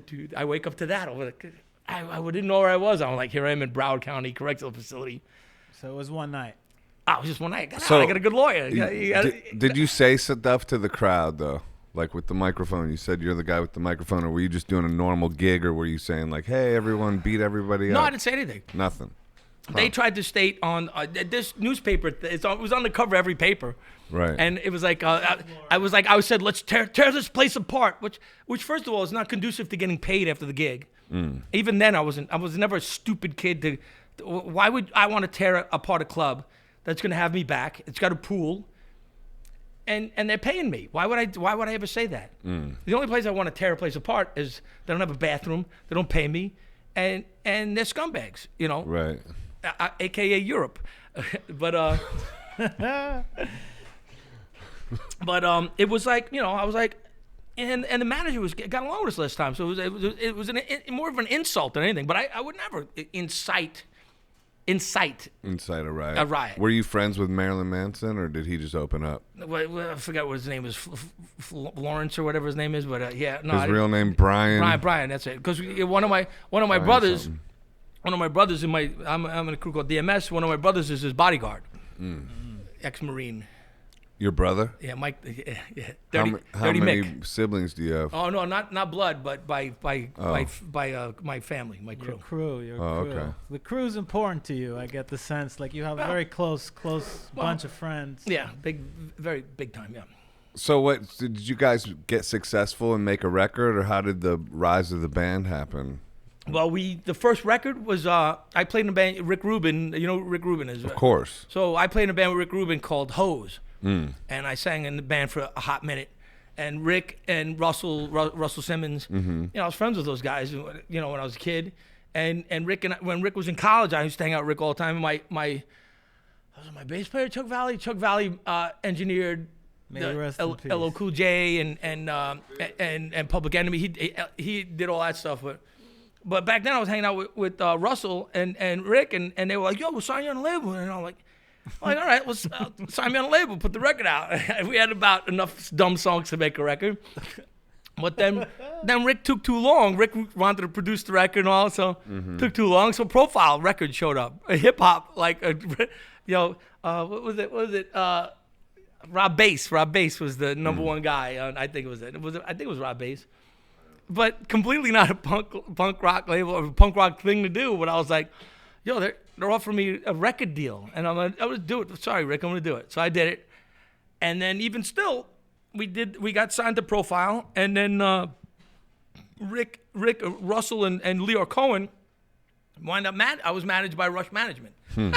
that. I didn't know where I was. I'm like, here I am in Broward County Correctional Facility. So it was one night. Oh, it was just one night. I got a good lawyer. Did you say stuff to the crowd, though? Like with the microphone? You said you're the guy with the microphone, or were you just doing a normal gig, or were you saying like, hey, everyone, beat everybody up? No, I didn't say anything. Nothing. They tried to state on this newspaper, it was on the cover of every paper. Right. And it was like, I said, let's tear this place apart, which first of all is not conducive to getting paid after the gig. Even then, I was never a stupid kid why would I want to tear apart a club that's going to have me back? It's got a pool, and they're paying me. Why would I ever say that? The only place I want to tear a place apart is they don't have a bathroom, they don't pay me, and they're scumbags, Right. AKA Europe. But it was like, I was like, and the manager got along with us last time, so it was more of an insult than anything. But I would never incite a riot. Were you friends with Marilyn Manson, or did he just open up? Well, I forgot what his name is, Lawrence or whatever his name is. But his real name Brian. Brian, that's it. Because one of my brothers. Something. One of my brothers I'm in a crew called DMS. One of my brothers is his bodyguard, ex-Marine. Your brother? Yeah, Mike. Yeah, how many Mick. Siblings do you have? Oh no, not blood, but by my family, my crew. Your crew. Okay. The crew's important to you. I get the sense like you have a very close bunch of friends. Yeah, very big time. Yeah. So what did you guys get successful and make a record, or how did the rise of the band happen? Well, the first record was I played in a band. Rick Rubin, you know who Rick Rubin is? Of course. So I played in a band with Rick Rubin called Hose, and I sang in the band for a hot minute. And Rick and Russell Simmons, I was friends with those guys, when I was a kid. And Rick when Rick was in college, I used to hang out with Rick all the time. And my bass player Chuck Valley engineered LL Cool J and Public Enemy. He did all that stuff, but back then I was hanging out with Russell and Rick, and they were like, yo, we'll sign you on a label. And I'm like, all right, let's sign me on a label, put the record out. We had about enough dumb songs to make a record. But then Rick took too long. Rick wanted to produce the record and all, so took too long. So Profile Records showed up. A hip-hop, what was it? Rob Bass. Rob Bass was the number one guy. I think it was Rob Bass. But completely not a punk rock label or a punk rock thing to do. But I was like, yo, they're offering me a record deal, and I'm gonna do it. Sorry, Rick, I'm gonna do it. So I did it, and then even still, we got signed to Profile, and then Rick, Russell, and Leo Cohen wind up I was managed by Rush Management. So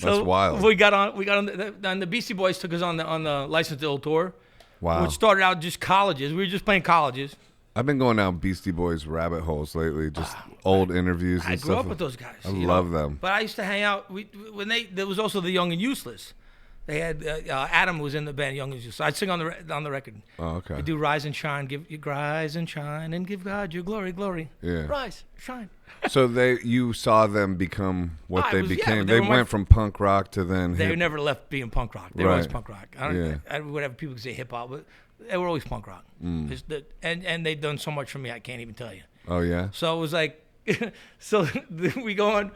that's wild. We got on the Beastie Boys took us on the License to Ill tour. Wow. Which started out just colleges. We were just playing colleges. I've been going down Beastie Boys rabbit holes lately, just old interviews and I stuff. grew up with those guys. I love them. But I used to hang out. There was also the Young and Useless. They had Adam was in the band Young and Useless. So I'd sing on the record. Oh, okay. We do Rise and Shine, rise and shine, and give God your glory, glory. Yeah. Rise, shine. So you saw them become what they became. they they were went from punk rock to then They hip. never left being punk rock. They were always Right. punk rock. Whatever people can say hip hop, but they were always punk rock. And they've done so much for me, I can't even tell you. Oh yeah. So it was like, so we go on.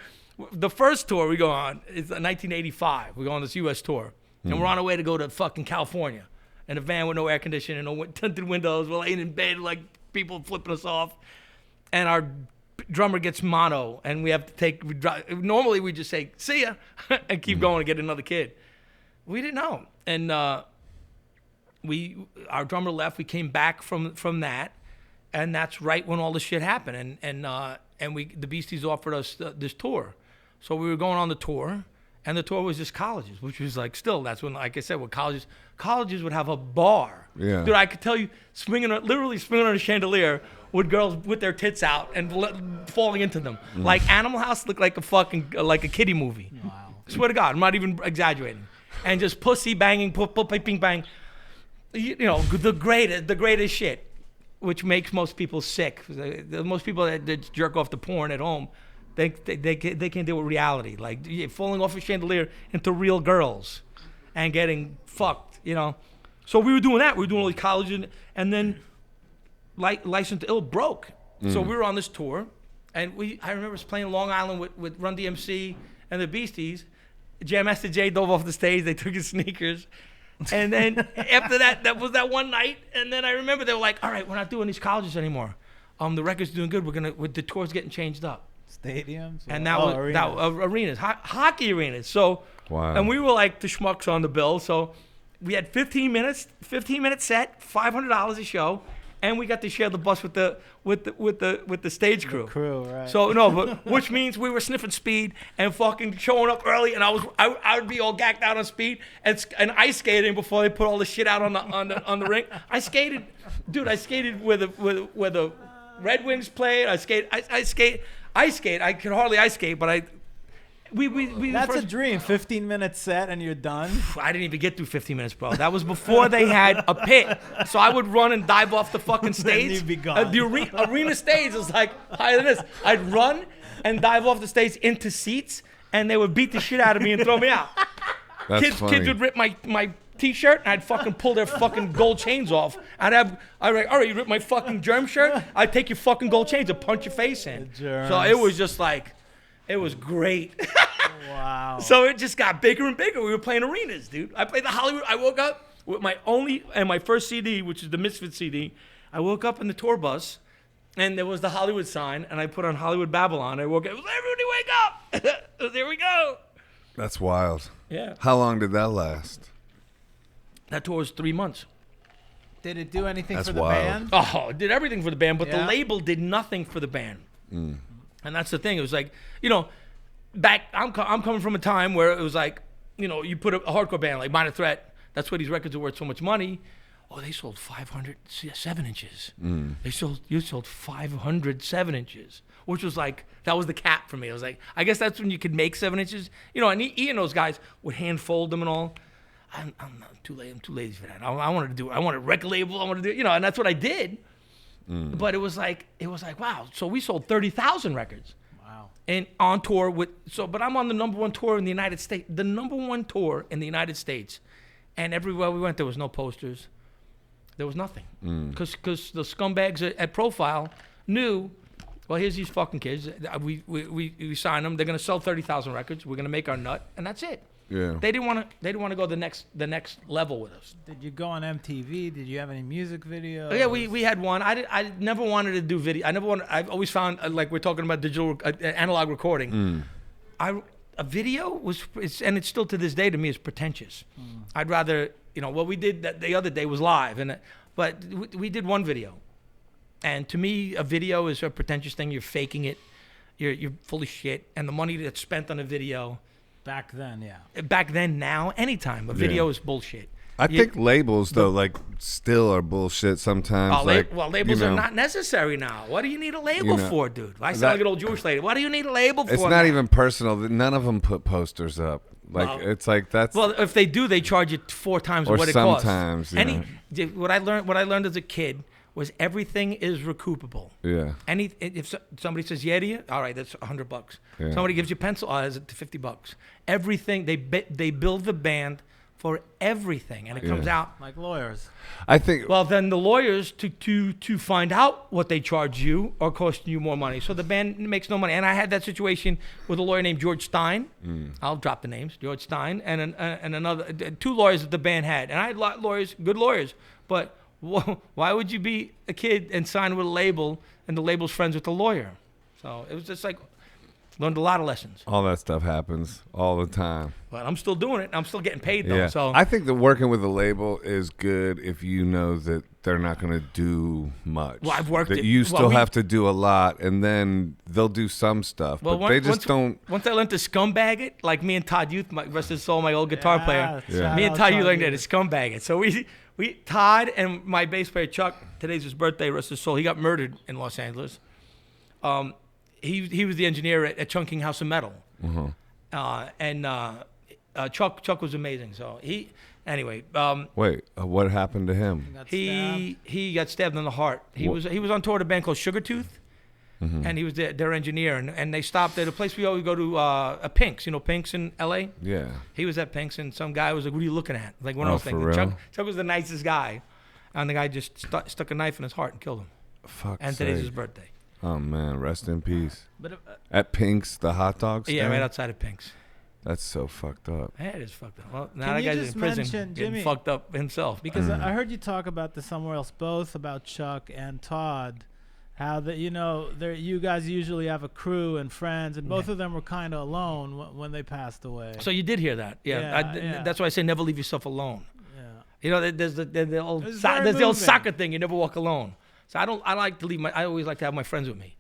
The first tour we go on is 1985. We go on this U.S. tour, and we're on our way to go to fucking California, in a van with no air conditioning, no tinted windows. We're laying in bed like people flipping us off, and our drummer gets mono, and we have to take. Normally we just say see ya and keep going and get another kid. We didn't know, and our drummer left. We came back from that, and that's right when all this shit happened. And the Beasties offered us this tour, so we were going on the tour, and the tour was just colleges, which was like that's when, like I said, with colleges would have a bar. Yeah. Dude, I could tell you, literally swinging on a chandelier with girls with their tits out and falling into them. Like Animal House looked like like a kiddie movie. Wow. Swear to God, I'm not even exaggerating. And just pussy banging, ping bang. The greatest shit, which makes most people sick. Most people that jerk off to porn at home, they can't deal with reality. Like falling off a chandelier into real girls and getting fucked, So we were doing that. We were doing all these colleges, and then License to Ill broke. So we were on this tour, and I remember us playing Long Island with Run DMC and the Beasties. Jam Master Jay dove off the stage. They took his sneakers. And then after that was that one night. And then I remember they were like, all right, we're not doing these colleges anymore. The record's doing good. The tour's getting changed up. Stadiums? And arenas, hockey arenas. So, wow. And we were like the schmucks on the bill. So we had 15 minute set, $500 a show. And we got to share the bus with the stage crew. The crew, right? So no, but which means we were sniffing speed and fucking showing up early, and I would be all gacked out on speed and ice skating before they put all the shit out on the rink. I skated where the Red Wings played. I skate. I can hardly ice skate, but That's a dream. 15-minute set and you're done. I didn't even get through 15 minutes, bro. That was before they had a pit. So I would run and dive off the fucking stage. Then you'd be gone. The arena stage was like higher than this. I'd run and dive off the stage into seats, and they would beat the shit out of me and throw me out. That's funny. Kids would rip my T-shirt, and I'd fucking pull their fucking gold chains off. I'd like, all right, you rip my fucking germ shirt? I'd take your fucking gold chains and punch your face in. So it was just like, it was great. Wow. So it just got bigger and bigger. We were playing arenas, dude. I played the Hollywood. I woke up with my first CD, which is the Misfits CD. I woke up in the tour bus, and there was the Hollywood sign, and I put on Hollywood Babylon. I woke up, everybody wake up. There we go. That's wild. Yeah. How long did that last? That tour was 3 months. Did it do anything That's for the wild. band? Oh, it did everything for the band, but the Yeah. label did nothing for the band. And that's the thing. It was like, back, I'm coming from a time where it was like, you put a hardcore band like Minor Threat, that's why these records are worth so much money. Oh, they sold 500 7-inches. You sold 500 7-inches, which was like, that was the cap for me. I was like, I guess that's when you could make 7 inches. And Ian and those guys would hand fold them and all. I'm not too lazy. I'm too lazy for that. I wanted a record label. I wanted to do, and that's what I did. But it was like, wow. So we sold 30,000 records. Wow. And on tour but I'm on the number one tour in the United States. The number one tour in the United States. And everywhere we went, there was no posters. There was nothing. Because the scumbags at Profile knew, well, here's these fucking kids. We signed them. They're going to sell 30,000 records. We're going to make our nut. And that's it. Yeah. They didn't want to go the next level with us. Did you go on MTV? Did you have any music videos? Oh, yeah, we had one. I never wanted to do video. I've always found, like we're talking about digital analog recording. A video and it's still to this day to me is pretentious. I'd rather, what we did the other day was live, but we did one video, and to me a video is a pretentious thing. You're faking it. You're full of shit, and the money that's spent on a video. Back then, yeah. Back then, now, anytime. A video is bullshit. I think labels though, like, still are bullshit sometimes. Labels are not necessary now. What do you need a label for, dude? I sound like an old Jewish lady. What do you need a label for? It's not even personal. None of them put posters up. Like, it's like that's. Well, if they do, they charge it 4 times what it costs. Sometimes, what I learned as a kid was everything is recoupable. Yeah. If somebody says yeah to you, all right, that's $100. Yeah. Somebody gives you a pencil, is it $50? Everything they build the band for everything, and it comes out like lawyers. I think. Well, then the lawyers to find out what they charge you are costing you more money. So the band makes no money. And I had that situation with a lawyer named George Stein. I'll drop the names. George Stein and another 2 lawyers that the band had, and I had lawyers, good lawyers, but. Why would you be a kid and sign with a label and the label's friends with the lawyer? So it was just like, learned a lot of lessons. All that stuff happens all the time. But I'm still doing it. I'm still getting paid though. Yeah. So I think that working with a label is good if you know that they're not going to do much. Well, I've worked that it. you still have to do a lot, and then they'll do some stuff, but they just don't. Once I learned to scumbag it, like me and Todd Youth, rest of his soul, my old guitar player. Me and Todd Youth learned that to scumbag it. So we Todd and my bass player Chuck, today's his birthday, rest of his soul. He got murdered in Los Angeles. He was the engineer at Chunking House of Metal, Chuck was amazing. So anyway. What happened to him? He got stabbed in the heart. He was on tour with a band called Sugar Tooth, and he was their engineer. And they stopped at a place we always go to, Pink's. You know Pink's in L.A. Yeah. He was at Pink's, and some guy was like, "What are you looking at?" Like when I was thinking, Chuck was the nicest guy, and the guy just stuck a knife in his heart and killed him. And today's his birthday. Oh man, rest in peace. But at Pink's, the hot dog stand? Yeah, right outside of Pink's. That's so fucked up. Yeah, it is fucked up. Well, now that guy's in prison, getting fucked up himself. Because I heard you talk about this somewhere else, both about Chuck and Todd, how that you guys usually have a crew and friends, and both of them were kind of alone when they passed away. So you did hear that, That's why I say never leave yourself alone. Yeah. There's the old soccer thing. You never walk alone. So I like to leave I always like to have my friends with me,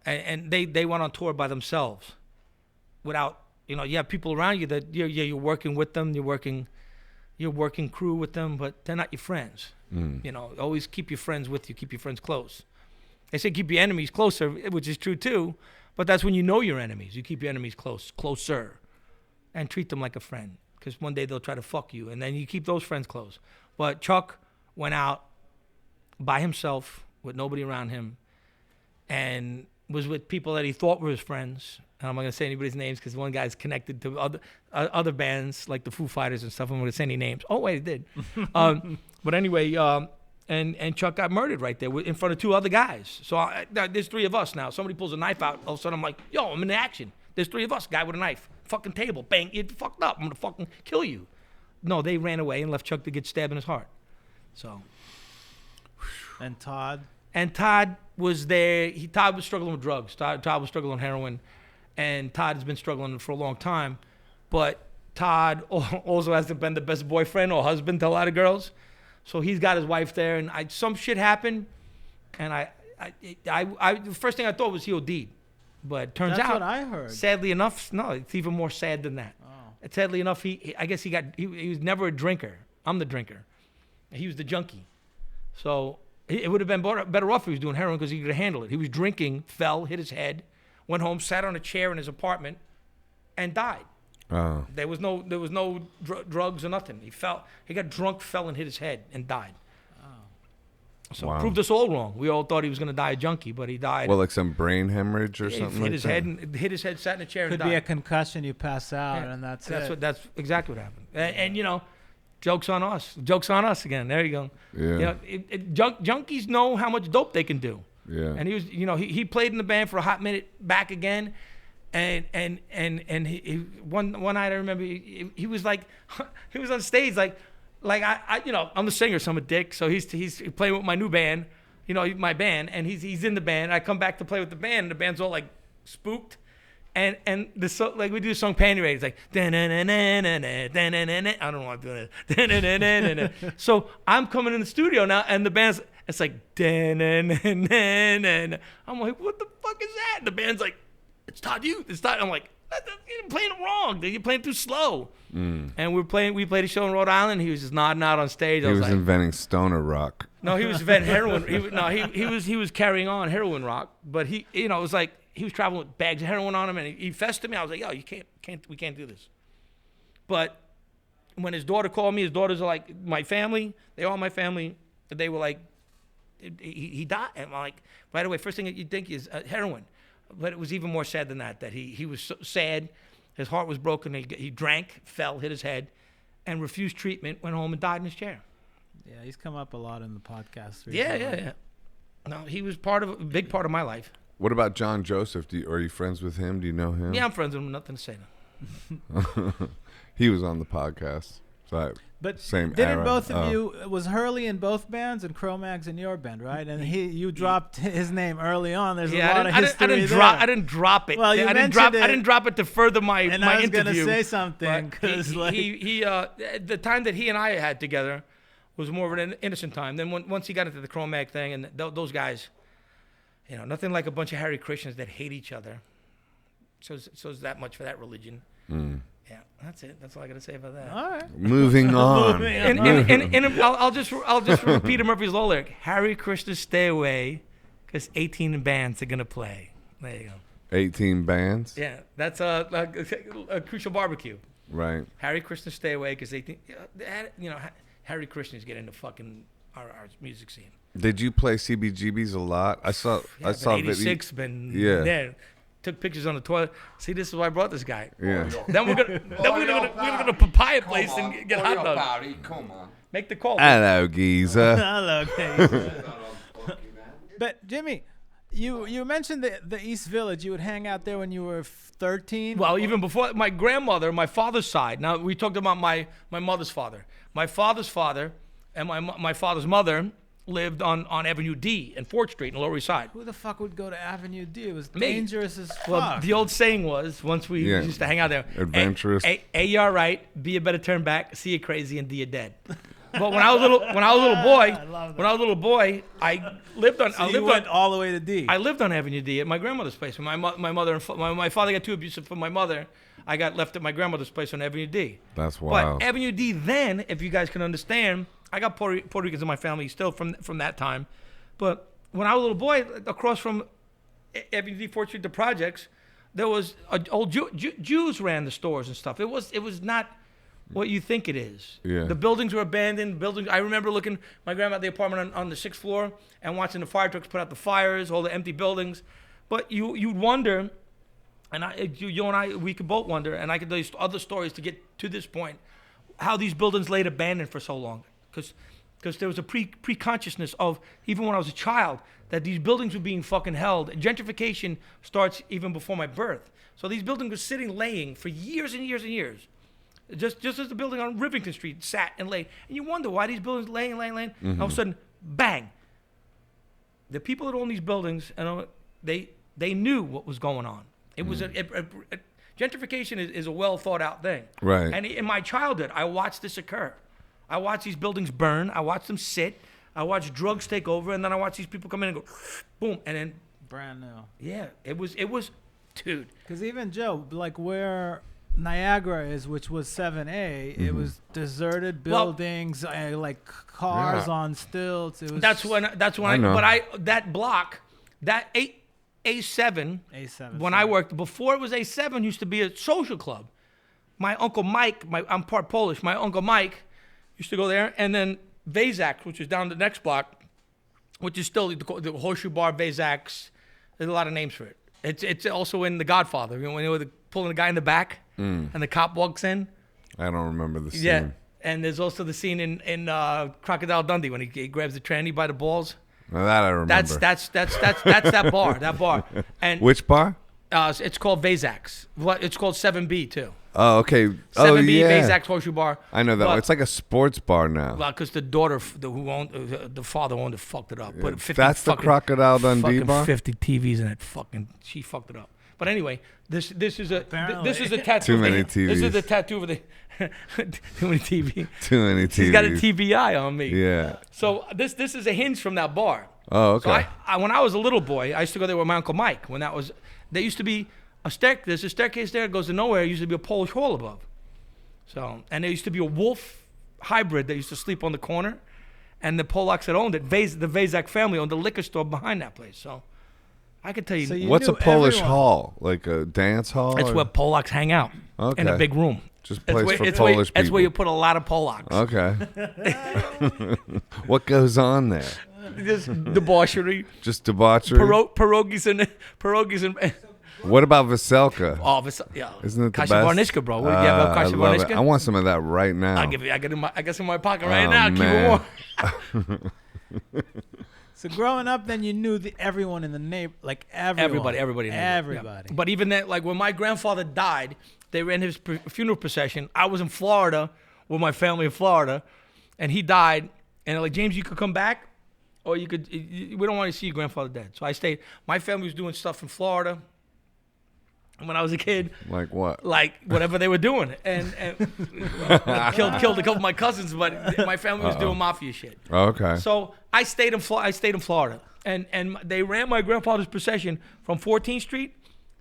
and they went on tour by themselves, without. You have people around you that you're working with them, you're working crew with them, but they're not your friends. Always keep your friends with you, keep your friends close. They say keep your enemies closer, which is true too, but that's when you know your enemies. You keep your enemies closer, and treat them like a friend, because one day they'll try to fuck you, and then you keep those friends close. But Chuck went out by himself with nobody around him, and was with people that he thought were his friends. I'm not going to say anybody's names because one guy's connected to other bands like the Foo Fighters and stuff. I'm not going to say any names. Oh, wait, it did. But anyway, and Chuck got murdered right there in front of 2 other guys. So there's 3 of us now. Somebody pulls a knife out. All of a sudden, I'm like, yo, I'm in action. There's 3 of us. Guy with a knife. Fucking table. Bang. You're fucked up. I'm going to fucking kill you. No, they ran away and left Chuck to get stabbed in his heart. So. And Todd? And Todd was there. Todd was struggling with drugs. Todd was struggling with heroin. And Todd has been struggling for a long time. But Todd also hasn't been the best boyfriend or husband to a lot of girls. So he's got his wife there. And some shit happened. And the first thing I thought was he OD'd. But turns out. That's what I heard. Sadly enough, no, it's even more sad than that. Oh. Sadly enough, I guess he was never a drinker. I'm the drinker. He was the junkie. So it would have been better off if he was doing heroin because he could handle it. He was drinking, fell, hit his head. Went home, sat on a chair in his apartment, and died. Oh. There was no drugs or nothing. He got drunk, fell, and hit his head, and died. Oh. So it proved us all wrong. We all thought he was going to die a junkie, but he died. Well, like some brain hemorrhage or something like that? Hit his head, sat in a chair, and died. Could be a concussion, you pass out, and that's it. That's exactly what happened. And joke's on us. Joke's on us again. There you go. Yeah. Junkies know how much dope they can do. Yeah. And he was, he played in the band for a hot minute, back again, and he one night I remember he was like, he was on stage like I'm the singer, so I'm a dick. So he's playing with my new band, my band, and he's in the band. I come back to play with the band, and the band's all like spooked, and the song, like we do the song Panty Raid, it's like I don't know why I'm doing it. So I'm coming in the studio now, and the band's. It's like, I'm like, what the fuck is that? And the band's like, it's Todd Youth. It's Todd. I'm like, You're playing it wrong. You're playing too slow. And we played a show in Rhode Island. He was just nodding out on stage. He was like, inventing stoner rock. No, he was inventing heroin. He was carrying on heroin rock. But he, it was like he was traveling with bags of heroin on him, and he fessed to me. I was like, yo, we can't do this. But when his daughter called me, his daughters are like my family. They are my family. They were like, he died. And I'm like, right away, first thing that you think is heroin. But it was even more sad than that he was so sad. His heart was broken. He drank, fell, hit his head, and refused treatment, went home and died in his chair. Yeah, he's come up a lot in the podcast recently. Yeah. No, he was a big part of my life. What about John Joseph? Are you friends with him? Do you know him? Yeah, I'm friends with him. Nothing to say now. He was on the podcast. So but same didn't era. both of you, was Hurley in both bands and cro-mags in your band, right? And you dropped his name early on. There's a lot of history there. I didn't drop it. Well, you mentioned it. I didn't drop it to further my and my I was interview. Gonna say something because the time that he and I had together was more of an innocent time. Then once he got into the cro-mag thing, and those guys, nothing like a bunch of Hare Krishnas that hate each other. So it's that much for that religion. Yeah, that's it. That's all I got to say about that. all right. Moving on. And I'll just repeat a Murphy's Law lyric. Hare Krishna, stay away, because 18 bands are gonna play. There you go. 18 bands? Yeah, that's a Crucial Barbecue. Right. Hare Krishna, stay away, because 18. Hare Krishnas get into fucking our music scene. Did you play CBGBs a lot? I saw 86. Been there. Took pictures on the toilet. See, this is why I brought this guy. Yeah. Then we're gonna go to papaya place and get hot dogs. Come on. Make the call. Hello, geezer. Hello, geezer. But Jimmy, you mentioned the East Village. You would hang out there when you were 13. Well, even before my grandmother, my father's side. Now we talked about my mother's father. My father's father and my father's mother lived on Avenue D and 4th Street in the Lower East Side. Who the fuck would go to Avenue D? It was dangerous as fuck. Well, the old saying was, once we used to hang out there, adventurous. A, you all right, B, you better turn back, C, you crazy, and D, you dead. But when I was a little boy, I lived on. So you went all the way to D. I lived on Avenue D at my grandmother's place. When my father got too abusive from my mother, I got left at my grandmother's place on Avenue D. That's wild. But Avenue D then, if you guys can understand, I got Puerto Ricans in my family still from that time. But when I was a little boy, across from Avenue D, 4th Street, the projects, there was old Jews ran the stores and stuff. It was not what you think it is. Yeah. The buildings were abandoned. I remember looking my grandma at the apartment on the 6th floor and watching the fire trucks put out the fires, all the empty buildings. But you'd wonder, and you and I, we could both wonder, and I could tell you other stories to get to this point, how these buildings laid abandoned for so long. Because there was a pre-consciousness of, even when I was a child, that these buildings were being fucking held. Gentrification starts even before my birth. So these buildings were laying for years and years and years. Just as the building on Rivington Street sat and lay. And you wonder why these buildings laying. Mm-hmm. All of a sudden, bang. The people that own these buildings, they knew what was going on. It was gentrification is a well thought out thing. Right. And in my childhood, I watched this occur. I watched these buildings burn. I watched them sit. I watched drugs take over, and then I watched these people come in and go, boom, and then brand new. Yeah, it was, dude. Because even Joe, like where Niagara is, which was 7A, it was deserted buildings, like cars on stilts. It was. That's when I know. But that block, that A7. When I worked before it was A7, used to be a social club. My uncle Mike, I'm part Polish. My uncle Mike used to go there, and then Vazak's, which is down the next block, which is still the Horseshoe Bar, Vazak's. There's a lot of names for it. It's also in The Godfather. You know, when they were pulling the guy in the back, and the cop walks in. I don't remember the scene. Yeah, and there's also the scene in Crocodile Dundee when he grabs the tranny by the balls. Well, that I remember. That's that bar. That bar. And which bar? It's called Vazak's. It's called 7B too. Oh, okay. 7B, Vazak's Horseshoe Bar. I know that one. It's like a sports bar now. Well, because the daughter, who owned, the father owned it, fucked it up. Yeah, Put 50 that's the Crocodile Dundee bar? 50 TVs in it. She fucked it up. But anyway, this is a tattoo. Too many TVs. This is a tattoo of the too many TV. Too many TVs. He's got a TBI on me. Yeah. So this is a hinge from that bar. Oh, okay. So when I was a little boy, I used to go there with my Uncle Mike. There used to be there's a staircase there that goes to nowhere. It used to be a Polish hall above. So, and there used to be a wolf hybrid that used to sleep on the corner, and the Polacks that owned it, the Vazak family owned the liquor store behind that place. So, I could tell you. So you What's a knew Polish everyone. hall? Like a dance hall? It's where Polacks hang out in a big room. Just place for it's Polish people. That's where you put a lot of Polacks. Okay. What goes on there? Just debauchery, Just debauchery? pierogies and. What about Veselka? Oh, yeah. Isn't it the Kasha best? Varnishka, bro. What do you have about I Kasha love it. Varnishka? I want some of that right now. I got some in my pocket right Oh, now. man. Keep it warm. So growing up, then you knew everyone in the neighbor, like everyone. Everybody. Everybody. Yeah. But even then, like when my grandfather died, they ran his funeral procession. I was in Florida with my family in Florida, and he died. And they're like, James, you could come back, or you could. We don't want to see your grandfather dead. So I stayed. My family was doing stuff in Florida when I was a kid. Like what? Like whatever they were doing, and killed a couple of my cousins. But my family was doing mafia shit. Okay. So I stayed in Florida, and they ran my grandfather's procession from 14th Street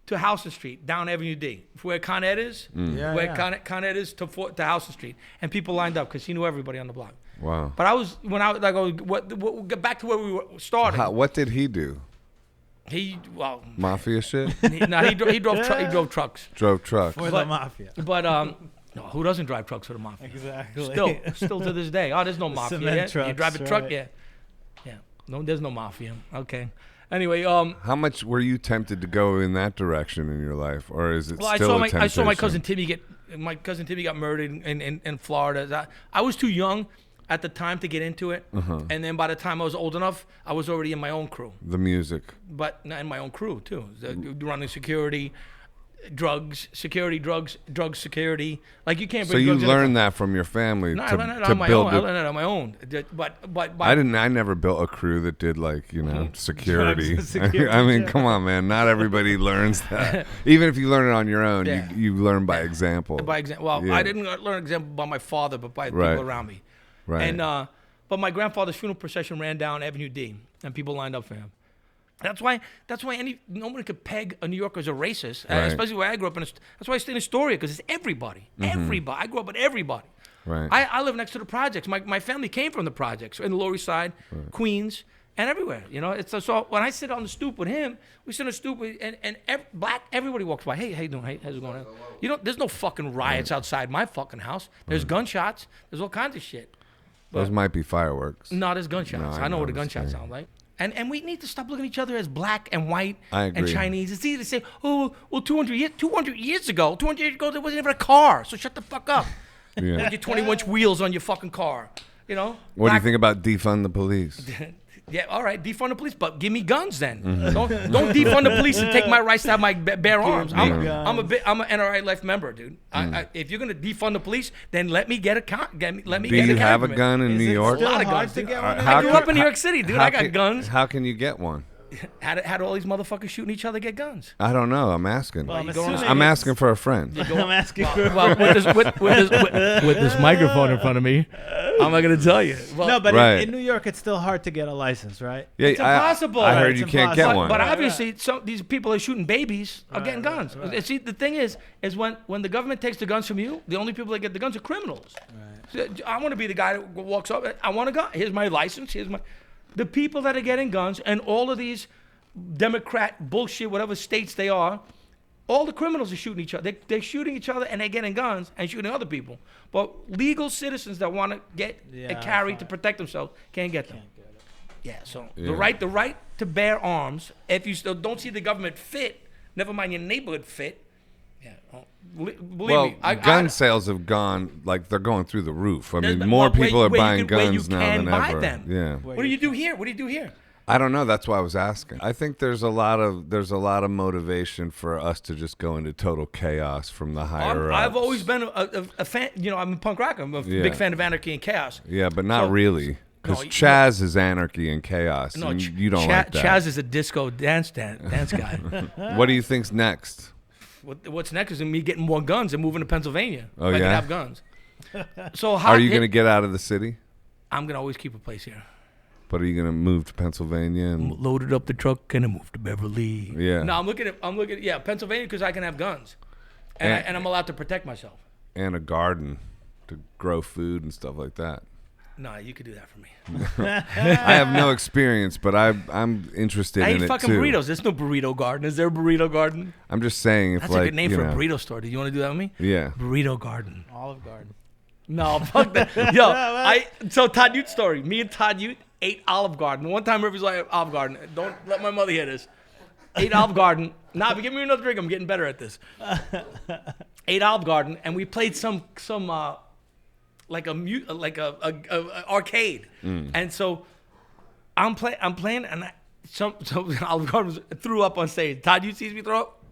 to Houston Street, down Avenue D, where Con Ed is, Con Ed is to Houston Street, and people lined up because he knew everybody on the block. Wow. But what get back to where we were starting. What did he do? Mafia shit? he drove trucks. Drove trucks. For the mafia. But no, who doesn't drive trucks for the mafia? Exactly. Still to this day. Oh, there's no mafia. Cement Yeah? trucks, You drive a truck, right. yeah. No, there's no mafia. Okay. Anyway, How much were you tempted to go in that direction in your life, or is it well, still a I saw temptation? my cousin Timmy got murdered in Florida. I was too young at the time to get into it, and then by the time I was old enough, I was already in my own crew. The music. But in my own crew too, running security, drugs security. Like you can't. So bring you drugs in learned that from your family No, I to, learned it to on my build own. I learned it on my own. But I never built a crew that did like, security. Drugs and security, I mean, yeah. come on, man. Not everybody learns that. Even if you learn it on your own, Yeah. you learn by example. By example, well, Yeah. I didn't learn example by my father, but by Right. people around me. Right. And but my grandfather's funeral procession ran down Avenue D, and people lined up for him. That's why nobody could peg a New Yorker as a racist, Right. especially where I grew up. That's why I stay in Astoria, because it's everybody. Everybody. I grew up with everybody. Right. I live next to the projects. My family came from the projects in the Lower East Side, Queens, and everywhere. So when I sit on the stoop with him, we sit on the stoop and everybody walks by. Hey, how you doing? Hey, how's it going? There's no fucking riots outside my fucking house. There's gunshots. There's all kinds of shit. Those might be fireworks. No, there's gunshots. No, I know what a what I'm gunshot saying. sounds like. And we need to stop looking at each other as black and white I and agree. Chinese. It's easy to say, oh, well, 200 years ago, there wasn't even a car, so shut the fuck up. Yeah. With your 21-inch wheels on your fucking car, What do you think about defund the police? Yeah, all right, defund the police, but give me guns then. Don't defund the police and take my rights to have my bare arms. me I'm an NRI Life member, dude. If you're gonna defund the police, then let me get a let me Do get you a have a government. gun in Is New it York? still A lot of hard guns, to dude. get one? I grew up in New York City, dude. I got guns. How can you get one? How do all these motherfuckers shooting each other get guns? I don't know. I'm asking. Well, I'm You go on the assuming I'm it's- asking for a friend. I'm asking for. Well, with this microphone in front of me, I'm not gonna tell you. Well, No, but Right. in New York, it's still hard to get a license, right? Yeah, It's impossible. I heard It's you can't get impossible. one. But Right, obviously, these people are shooting babies are getting guns. right. And see, the thing is when the government takes the guns from you, the only people that get the guns are criminals. So, I want to be the guy that walks up. I want a gun. Here's my license. The people that are getting guns and all of these Democrat bullshit, whatever states they are. All the criminals are shooting each other. They're shooting each other and they're getting guns and shooting other people. But legal citizens that want to get a carry to protect themselves can't get them. Yeah, so Yeah. the right to bear arms, if you still don't see the government fit, never mind your neighborhood fit. Yeah, believe Well, me. gun sales have gone, like, they're going through the roof. I mean, There's- more well, where people you- are where you buying can- where you guns now can than buy ever. them. Yeah. What do you do here? What do you do here? I don't know. That's why I was asking. I think there's a lot of motivation for us to just go into total chaos from the higher ups. I've always been a fan. I'm a punk rocker. I'm a big fan of anarchy and chaos. Yeah, but not So- really. Because No, Chaz is anarchy and chaos. No, and you don't like that. Chaz is a disco dance guy. What do you think's next? What's next is me getting more guns and moving to Pennsylvania. Oh, I can yeah? have guns. So Are you going to get out of the city? I'm gonna always keep a place here. But are you gonna move to Pennsylvania and Loaded up the truck and I moved to Beverly. Yeah. No, I'm looking at Pennsylvania because I can have guns, and I'm allowed to protect myself. and a garden to grow food and stuff like that? No, you could do that for me. I have no experience, but I'm interested I in eat it fucking too. burritos. There's no burrito garden. Is there a burrito garden? I'm just saying, if That's like a good name you for know, a burrito store. Do you want to do that with me? Yeah. Burrito garden. Olive Garden. No, fuck that. Yo, so Todd Ute story. Me and Todd Ute ate Olive Garden. One time Murphy's like, Olive Garden. Don't let my mother hear this. Ate Olive Garden. Nah, if you give me another drink, I'm getting better at this. Ate Olive Garden, and we played some like a arcade. And so I'm playing, and some Olive Garden threw up on stage. Todd Ute sees me throw up.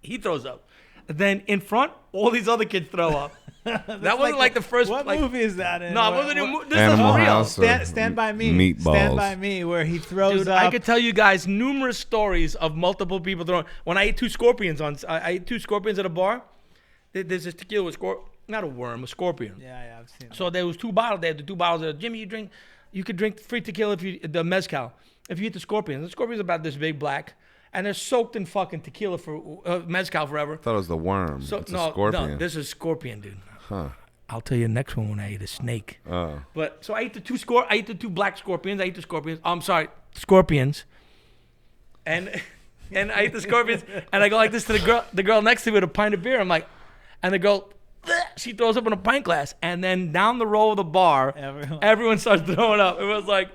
He throws up. Then in front, all these other kids throw up. That wasn't like the first. What movie is that in? No, it wasn't a movie. This Animal is real. House or Stand by Me. Meatballs. Stand by Me, where he throws Dude, up. I could tell you guys numerous stories of multiple people throwing. When I ate two scorpions I ate two scorpions at a bar. There's this tequila with not a worm, a scorpion. Yeah, I've seen. So there was two bottles. They had the two bottles. Jimmy, you could drink free tequila if you the mezcal. If you eat the scorpions about this big black, and they're soaked in fucking tequila for mezcal forever. I thought it was the worm. So It's a scorpion. no, this is scorpion, dude. Huh. I'll tell you the next one when I eat a snake. Oh. But so I ate the two black scorpions. I ate the scorpions. I'm sorry, scorpions. And I ate the scorpions, and I go like this to the girl next to me with a pint of beer. I'm like, and the girl, she throws up in a pint glass, and then down the row of the bar, everyone starts throwing up. It was like,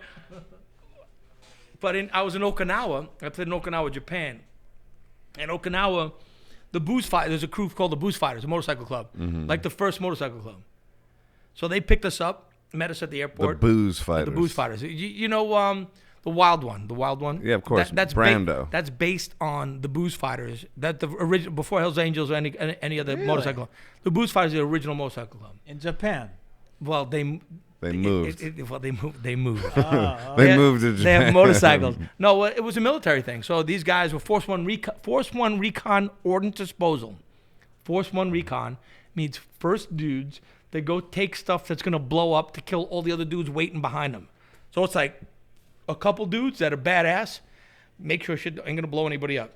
but I was in Okinawa. I played in Okinawa, Japan. And Okinawa, the Boose Fighters, there's a crew called the Boose Fighters, a motorcycle club, like the first motorcycle club. So they picked us up, met us at the airport. The Boose Fighters. The Boose Fighters. You know the Wild One. Yeah, of course. That's Brando. That's based on the Boose Fighters. That the original before Hells Angels or any other motorcycle club. The Boose Fighters are the original motorcycle club. In Japan. Well, they moved. They moved. They moved to Japan. They have motorcycles. No, it was a military thing. So these guys were Force One Recon Ordnance Disposal. Force One Recon means first dudes that go take stuff that's gonna blow up to kill all the other dudes waiting behind them. So it's like a couple dudes that are badass, make sure shit ain't gonna blow anybody up.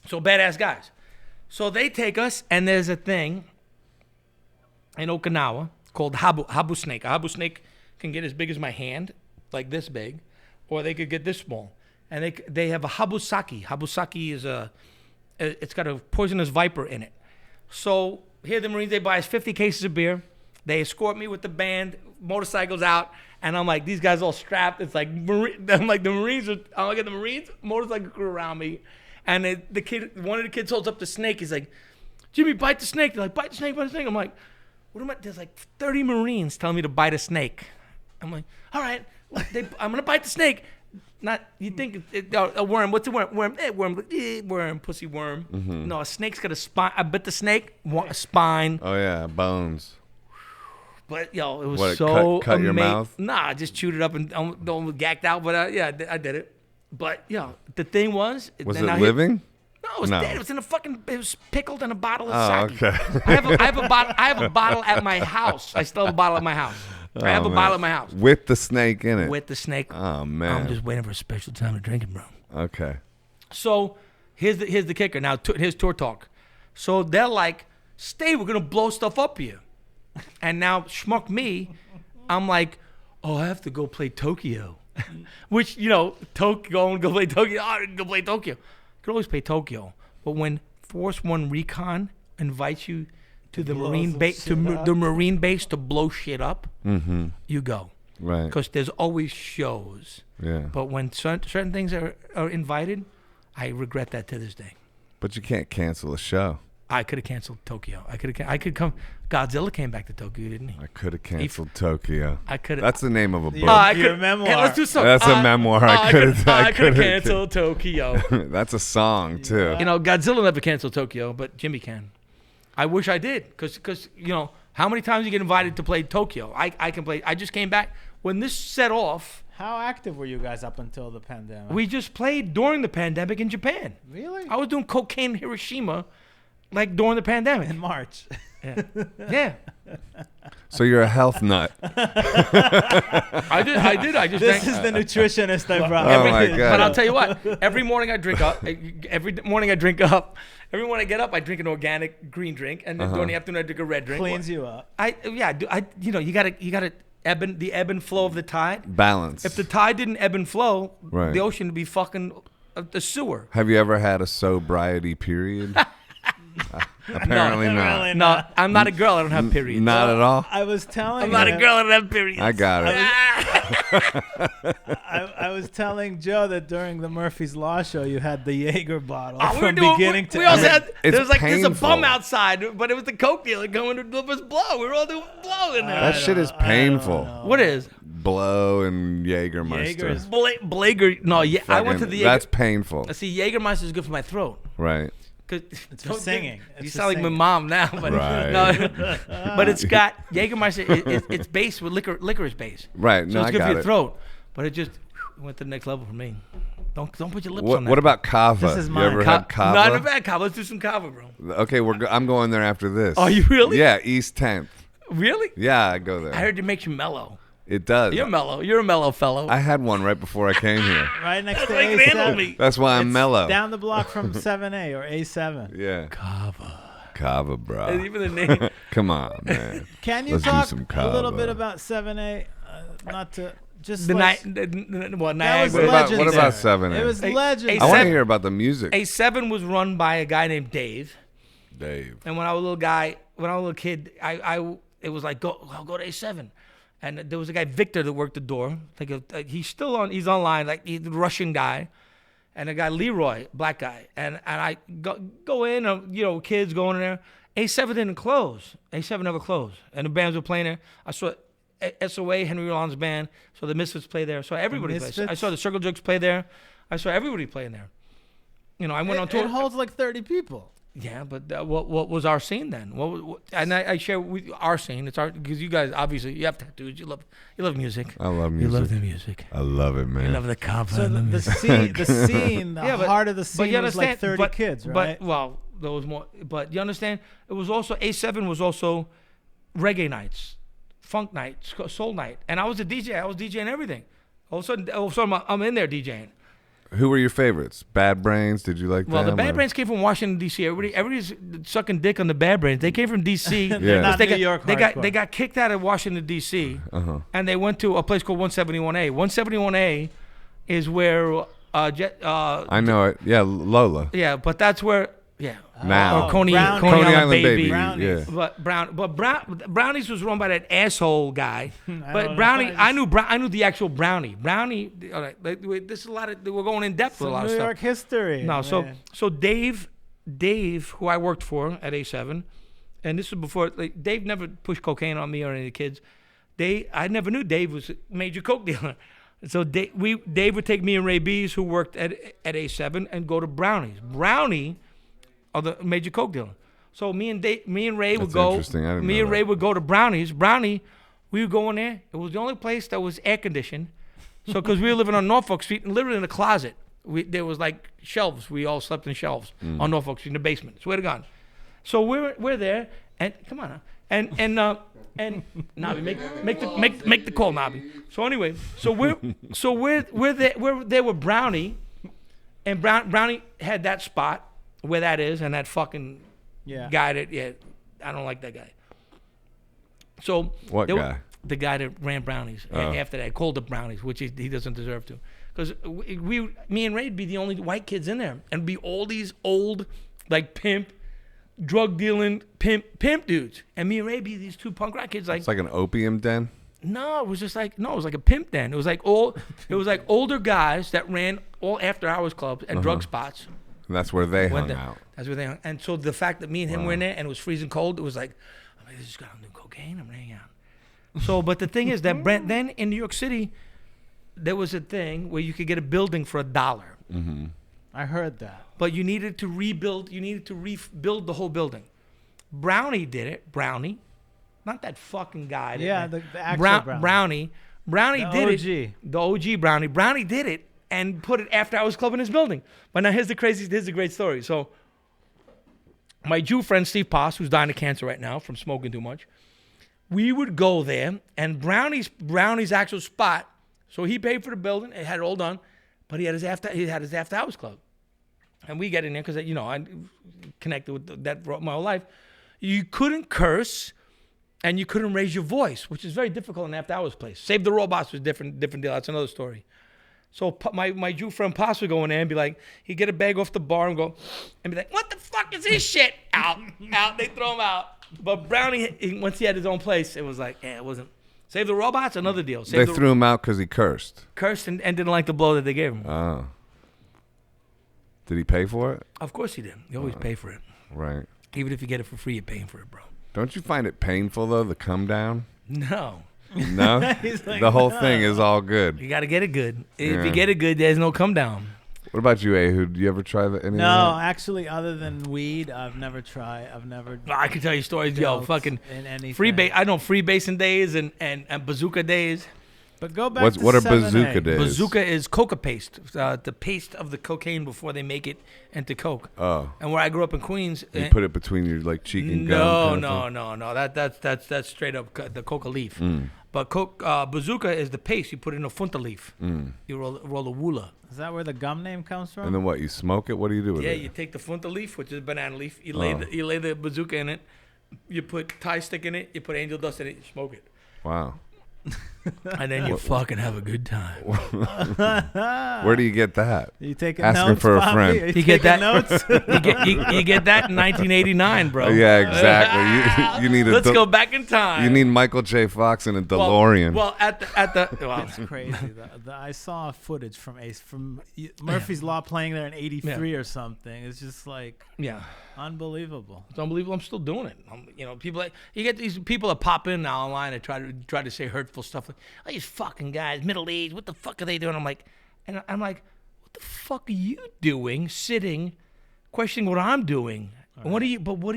So badass guys. So they take us, and there's a thing in Okinawa called habu snake. A habu snake can get as big as my hand, like this big, or they could get this small. And they have a habusaki. Habusaki is it's got a poisonous viper in it. So here the Marines, they buy us 50 cases of beer. They escort me with the band, motorcycles out, and I'm like, these guys all strapped. It's like, I'm like, the Marines motorcycle crew around me. And one of the kids holds up the snake. He's like, Jimmy, bite the snake. They're like, bite the snake, bite the snake. I'm like, what am I? There's like 30 Marines telling me to bite a snake. I'm like, all right, I'm gonna bite the snake. Not you think a worm? What's a worm? Worm, worm, pussy worm. Mm-hmm. No, a snake's got a spine. I bit the snake, a spine. Oh yeah, bones. But yo, it was cut amazing. Your mouth? Nah, I just chewed it up and don't gagged out. But yeah, I did it. But yo, the thing was it living? No, it was dead. It was in it was pickled in a bottle of sake. Okay. I have a bottle at my house. I still have a bottle at my house. I have a bottle at my house. With the snake in it. With the snake. Oh man. I'm just waiting for a special time to drink it, bro. Okay. So here's the kicker. Now here's tour talk. So they're like, stay, we're gonna blow stuff up here. And now schmuck me, I'm like, oh, I have to go play Tokyo. Which, go play Tokyo. Oh, I can go play Tokyo. You can always play Tokyo. But when Force One Recon invites you to the Marine base to blow shit up, mm-hmm. you go. Right. Because there's always shows. Yeah. But when certain things are invited, I regret that to this day. But you can't cancel a show. I could have canceled Tokyo. I could come. Godzilla came back to Tokyo, didn't he? I could have canceled Tokyo. I could. That's the name of a book. Your memoir. Hey, let's do something. That's a memoir. I could have canceled Tokyo. That's a song too. Godzilla never canceled Tokyo, but Jimmy can. I wish I did, because how many times you get invited to play Tokyo? I can play. I just came back when this set off. How active were you guys up until the pandemic? We just played during the pandemic in Japan. Really? I was doing cocaine in Hiroshima, like during the pandemic in March. Yeah. So you're a health nut. I did. I just This drank. is the nutritionist I brought. Oh my God. But I'll tell you what. Every morning I drink up. Every morning I get up, I drink an organic green drink, and then during the afternoon I drink a red drink. Cleans you up. You gotta ebb and flow of the tide. Balance. If the tide didn't ebb and flow, Right. the ocean would be fucking the sewer. Have you ever had a sobriety period? Apparently not. Really No, I'm not a girl. I don't have periods. Not at all. I was telling I'm not a him- girl. I don't have periods. I got it. I was telling Joe that during the Murphy's Law show you had the Jaeger bottle Oh, from beginning to we also end. had, It's there's a bum painful. outside, but it was the coke dealer going to deliver us blow. We were all doing blow in there. That shit is painful. What is? Blow and Jägermeister. Jaeger is- Blager. No, yeah, I went to the Jaeger. That's painful. See, Jägermeister is good for my throat. Right. It's for singing. You It's sound for like my singing. mom now, but Right. no. But it's got Jägermeister. It's based with licorice base. Right. So No, it's I good got for your it. throat. But it just went to the next level for me. Don't put your lips on that. What about kava? This is You mine. ever had kava? Not a bad kava. Let's do some kava, bro. Okay, I'm going there after this. Are you really? Yeah, East 10th. Really? Yeah, I go there. I heard it makes you mellow. It does. You're mellow. You're a mellow fellow. I had one right before I came here. Right next to Like, handle A7. me. That's why I'm It's mellow. Down the block from 7A or A7. Yeah. Kava, bro. And even the name. Come on, man. Can you Let's do talk some a little kava. bit about 7A? Not to just The let's- night. That was Niagara. What about legendary. 7A? It was A- legendary. I want to Seven- hear about the music. A7 was run by a guy named Dave. Dave. And when I was a little kid, it was like I'll go to A7. And there was a guy Victor that worked the door. He's online, like he's the Russian guy. And a guy Leroy, black guy. And I go in, kids going in there. A7 didn't close. A7 never closed. And the bands were playing there. I saw SOA, Henry Rollins band. So the Misfits play there. So everybody plays. Misfits? I saw the Circle Jerks play there. I saw everybody playing there. I went on tour. It holds like 30 people. Yeah, but what was our scene then? And I share with our scene. It's because you guys obviously you have tattoos. You love music. I love You music. love the music. I love it, man. You love the cover. So the scene, the Yeah, but- heart of the but you scene was like understand- 30 but- kids, right? Well, there was more. But you understand? It was also A7 was also reggae nights, funk nights, soul night, and I was a DJ. I was DJing everything. All of a sudden, I'm in there DJing. Who were your favorites? Bad Brains? Did you like Well, them? the Bad or- Brains came from Washington D.C. Everybody's sucking dick on the Bad Brains. They came from D.C. They're Yeah. not They New York hardcore. they got kicked out of Washington D.C. Uh-huh. and they went to a place called 171A. 171A is where I know it. Yeah, Lola. yeah, but that's where Now. or Coney Brownies. Island Baby. Brownies. Yeah. But Brownies was run by that asshole guy. don't But know. Brownie, I I knew the actual Brownie. Brownie, all right, this is a lot of we're going in depth with a lot Some of New stuff. York history. No, man. so Dave, who I worked for at A7, and this was before Dave never pushed cocaine on me or any of the kids. I never knew Dave was a major coke dealer. So Dave would take me and Ray Bees, who worked at A7, and go to Brownies. Brownie are the major coke dealer. So me and Ray would That's go. interesting. I didn't Me know and Ray that. would go to Brownies. Brownie, we would go in there. It was the only place that was air conditioned. So because we were living on Norfolk Street and literally in a closet, there was like shelves. We all slept in shelves on Norfolk Street in the basement. Swear to God. So we're there, and come on, and Nabi, make the call, Nabi. So anyway, we're there with Brownie, and Brownie had that spot where that is, and that fucking Yeah. guy that I don't like that guy. So What there guy? The guy that ran Brownies. After that, called it Brownies, which he doesn't deserve to, because me and Ray'd be the only white kids in there, and be all these old like pimp, drug dealing pimp dudes, and me and Ray be these two punk rock kids. It's like an opium den. No, it was just like it was like a pimp den. It was like older guys that ran all after hours clubs and drug spots. And that's where they Went hung there. out. That's where they hung. And so the fact that me and him were in there and it was freezing cold, it was like, I'm like, this is gonna do cocaine. I'm hanging out. So, but the thing is that then in New York City, there was a thing where you could get a building for $1. I heard that. But you needed to rebuild. You needed to rebuild the whole building. Brownie did it. Brownie, not that fucking guy. Yeah, the actual Brownie. Brownie The did OG. it. The OG Brownie. Brownie did it and put it after hours club in his building. But now here's the great story. So my Jew friend Steve Poss, who's dying of cancer right now from smoking too much, we would go there, and Brownie's actual spot. So he paid for the building. It had it all done, but he had his after hours club, and we get in there because I connected with that my whole life. You couldn't curse, and you couldn't raise your voice, which is very difficult in an after hours place. Save the Robots was different deal. That's another story. So my Jew friend Pops would go in there and be like, he'd get a bag off the bar and go, and be like, what the fuck is this shit? Out. They throw him out. But Brownie, once he had his own place, it was like, it wasn't. Save the Robots, another deal. They threw him out because he cursed. Cursed and didn't like the blow that they gave him. Oh. Did he pay for it? Of course he did. You always pay for it. Right. Even if you get it for free, you're paying for it, bro. Don't you find it painful, though, the come down? No. No? Like, the whole thing is all good. You got to get it good. If you get it good, there's no come down. What about you, Ehud? Do you ever try any of that? No, actually, other than weed, I've never tried. I can tell you stories, fucking in anything. freebasing days and bazooka days. But go back to what are 7A. bazooka days? Bazooka is coca paste, the paste of the cocaine before they make it into coke. Oh. And where I grew up in Queens, You put it between your cheek and gum. No. That's straight up the coca leaf. But bazooka is the paste. You put it in a funta leaf. You roll a woola. Is that where the gum name comes from? And then what? You smoke it? What do you do with it? Yeah, you take the funta leaf, which is banana leaf. You lay the bazooka in it. You put Thai stick in it. You put angel dust in it. You smoke it. Wow. And then you fucking have a good time. Where do you get that? You taking Asking notes, for a Bobby? friend. Are You get that? notes? you get that in 1989, bro. Yeah, exactly. You need Let's go back in time. You need Michael J. Fox in a DeLorean. Well, at the It's crazy. I saw footage from Murphy's Law playing there in '83 or something. It's just like unbelievable. It's unbelievable. I'm still doing it. People you get these people that pop in now online and try to say hurtful stuff like, "Oh, these fucking guys, middle aged. What the fuck are they doing?" I'm like, what the fuck are you doing, sitting, questioning what I'm doing? Right. What are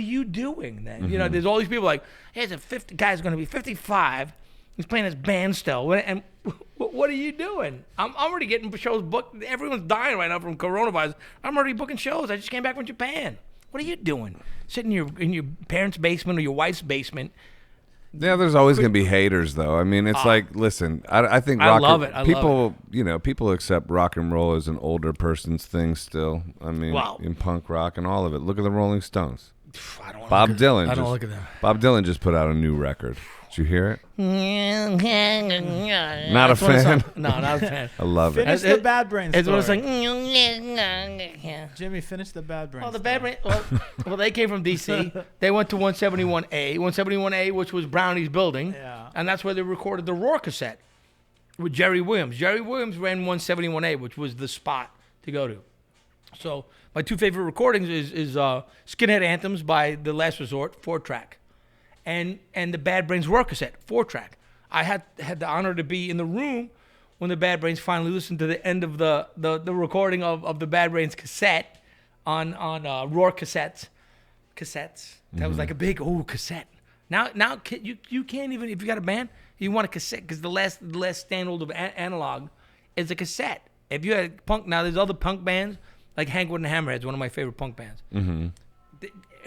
you doing then? Mm-hmm. There's all these people like, here's a 50 guy's going to be 55. He's playing his band still. And what are you doing? I'm already getting shows booked. Everyone's dying right now from coronavirus. I'm already booking shows. I just came back from Japan. What are you doing? Sitting in your parents' basement or your wife's basement. Yeah, there's always going to be haters, though. I mean, it's listen, I think I love it. people accept rock and roll as an older person's thing still. I mean, in punk rock and all of it. Look at the Rolling Stones. Bob Dylan. I don't look at them. Bob Dylan just put out a new record. Did you hear it? Not a fan? No, not a fan. I love it. Finish the Bad Brains story. It's what it's like. Jimmy, finish the Bad Brains. Well, the Bad Brains. Well, they came from D.C. They went to 171A. 171A, which was Brownies' building. Yeah. And that's where they recorded the Roar cassette with Jerry Williams. Jerry Williams ran 171A, which was the spot to go to. So my two favorite recordings is Skinhead Anthems by The Last Resort, 4-track. And the Bad Brains Roar cassette, 4-track. I had the honor to be in the room when the Bad Brains finally listened to the end of the recording of the Bad Brains cassette on Roar cassettes. That was like a big cassette. Now you can't even, if you got a band, you want a cassette because the last standard of analog is a cassette. If you had punk, now there's other punk bands like Hank Wood and the Hammerheads, one of my favorite punk bands. Mm-hmm.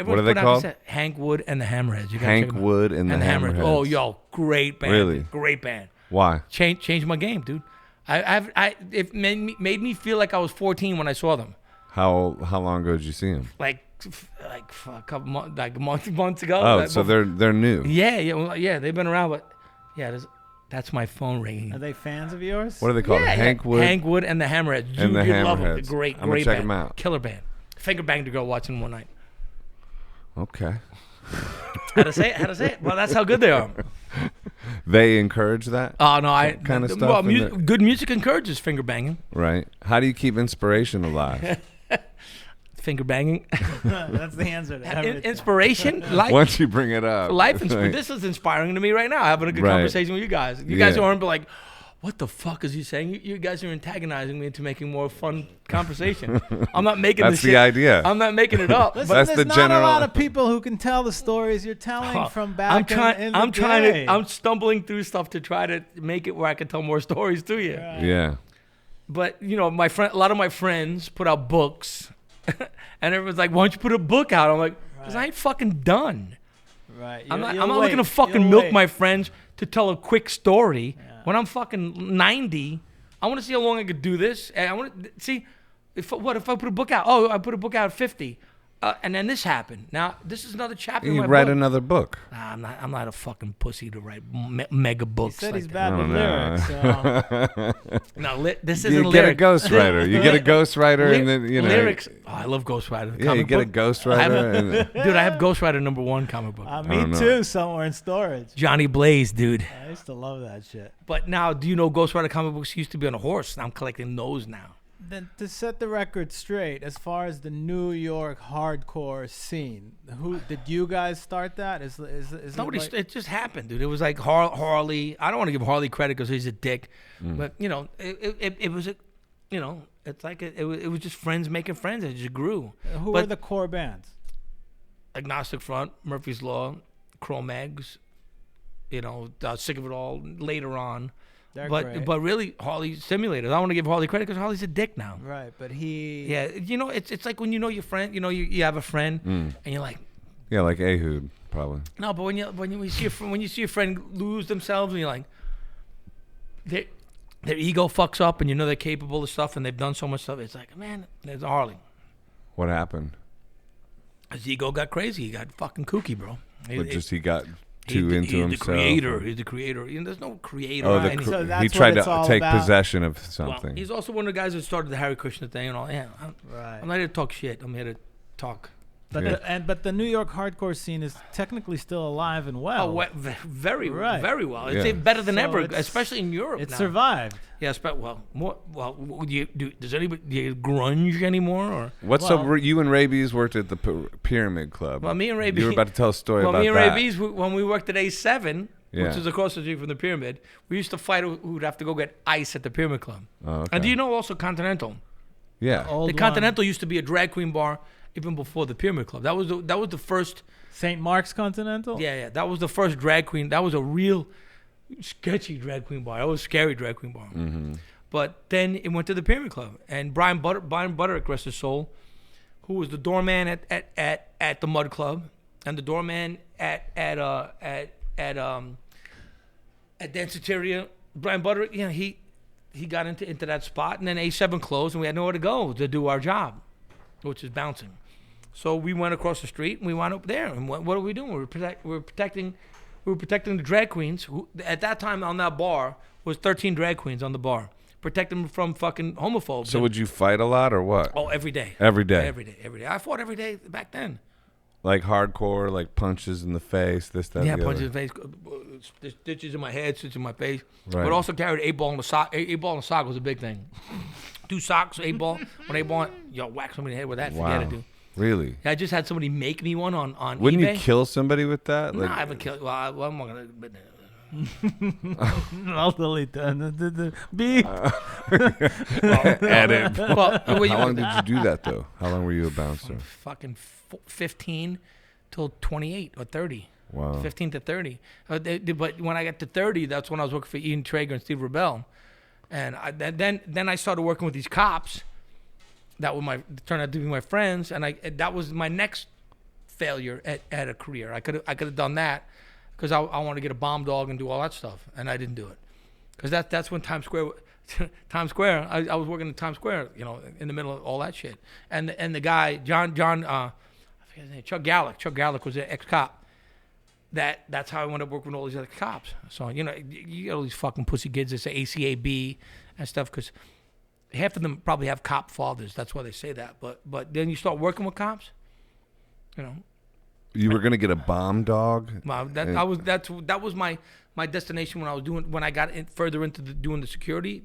What are they called? Hank Wood and the Hammerheads. Hank Wood and the Hammerheads. Oh, yo, great band. Really? Great band. Why? Changed my game, dude. It made me feel like I was 14 when I saw them. How long ago did you see them? Like a couple months ago. Oh, so they're new. Yeah. They've been around, but that's my phone ringing. Are they fans of yours? What are they called? Hank Wood and the Hammerheads. And the Hammerheads. Love them. Great I'm gonna check band. them out. Killer band. Finger banged a girl watching one night. Okay. How to say it? Well, that's how good they are. They encourage that? Oh, no. Kind of stuff? Well, good music encourages finger banging. Right. How do you keep inspiration alive? Finger banging. That's the answer to everything. Inspiration? Once you bring it up. This is inspiring to me right now, having a good conversation with you guys. You guys aren't like, what the fuck is he saying? You guys are antagonizing me into making more fun conversation. I'm not making That's the idea. I'm not making it up. Listen, That's there's the not a lot of people who can tell the stories you're telling from back in the day. I'm stumbling through stuff to try to make it where I can tell more stories to you. Right. Yeah. But a lot of my friends put out books, and everyone's like, "Why don't you put a book out?" I'm like, "Cause I ain't fucking done." Right. I'm not looking to fucking milk my friends to tell a quick story. Yeah. When I'm fucking 90, I want to see how long I could do this. And I want to see if I put a book out. Oh, I put a book out at 50. And then this happened. Now this is another chapter. You in my write book. another book. Nah, I'm not a fucking pussy to write mega books. He said like he's that. bad with lyrics. So. No, this isn't You get lyrics. a ghostwriter. You get a ghostwriter, and then lyrics. Oh, I love Ghostwriter. Yeah, you get a ghostwriter. Dude, I have Ghostwriter #1 comic book. Me too, somewhere in storage. Johnny Blaze, dude. I used to love that shit. But now, do you know Ghostwriter comic books used to be on a horse? I'm collecting those now. Then to set the record straight, as far as the New York hardcore scene, who did you guys start that? Is Nobody. it, It just happened, dude. It was like Harley. I don't want to give Harley credit because he's a dick, but it was a, it's like it was just friends making friends. It just grew. who but are the core bands? Agnostic Front, Murphy's Law, cro-mags. Sick of it all. Later on. They're great. But really, Harley Simulators. I don't want to give Harley credit because Harley's a dick now. Right, but he. Yeah, it's like when you know your friend. You have a friend, and you're like. Yeah, like Ehud, probably. No, but when you see your friend lose themselves, and you're like, their ego fucks up, and they're capable of stuff, and they've done so much stuff. It's like, man, there's Harley. What happened? His ego got crazy. He got fucking kooky, bro. He got too into himself. He's the creator. There's no creator. Oh, So that's he tried what it's to all take about. possession of Well, something. he's also one of the guys that started the Harry Krishna thing and all. Yeah, Right. I'm not here to talk shit. I'm here to talk. But but the New York hardcore scene is technically still alive and well. Oh, very Right. very well. It's Yeah. better than So ever, it's- especially in Europe. It now. survived. Yeah, does anybody do you grunge anymore or? You and Rabies worked at the Pyramid Club. Well, me and Rabies. You were about to tell a story about me and that. Rabies, when we worked at A7, Yeah. which is across the street from the Pyramid, we used to fight. Who would have to go get ice at the Pyramid Club. Oh, okay. And do you know also Continental? Yeah. Old The Continental used to be a drag queen bar even before the Pyramid Club. That was the first. St. Mark's Continental. Yeah. That was the first drag queen. That was a real sketchy drag queen bar. That was a scary drag queen bar. Mm-hmm. But then it went to the Pyramid Club, and Brian Butterick, rest his soul, who was the doorman at the Mud Club, and the doorman at Danceteria. Brian Butterick, he got into that spot, and then A7 closed, and we had nowhere to go to do our job, which is bouncing. So we went across the street, and we wound up there. And what are we doing? We were protecting the drag queens. Who, at that time on that bar was 13 drag queens on the bar. Protect them from fucking homophobes. So would you fight a lot or what? Oh, every day. Every day. Every day. I fought every day back then. Like hardcore, like punches in the face, this, that, Yeah, the punches in other. the face, stitches in my head, stitches in my face. Right. But also carried 8-ball in the sock. 8-ball in the sock was a big thing. 2 socks, 8-ball. When 8-ball, whack somebody in the head with that. Wow. Forget it, dude. Really? Yeah, I just had somebody make me one on Wouldn't eBay. you kill somebody with that? No, Like, I haven't killed. Well, I'm not gonna. I'll delete that. Beep. edit. Well, How long did you do that though? How long were you a bouncer? Fucking 15 till 28 or 30. Wow. 15 to 30. But when I got to 30, that's when I was working for Ian Traeger and Steve Rebel. And then I started working with these cops that were turned out to be my friends, and that was my next failure at a career. I could have done that because I wanted to get a bomb dog and do all that stuff, and I didn't do it because that's when Times Square. I was working in Times Square, in the middle of all that shit. And the guy John, I forget his name, Chuck Gallick. Chuck Gallick was an ex-cop. That's how I wound up working with all these other cops. So you got all these fucking pussy kids that say ACAB and stuff because half of them probably have cop fathers. That's why they say that. But then you start working with cops, You were gonna get a bomb dog. Wow, that was my destination when I got further into doing the security.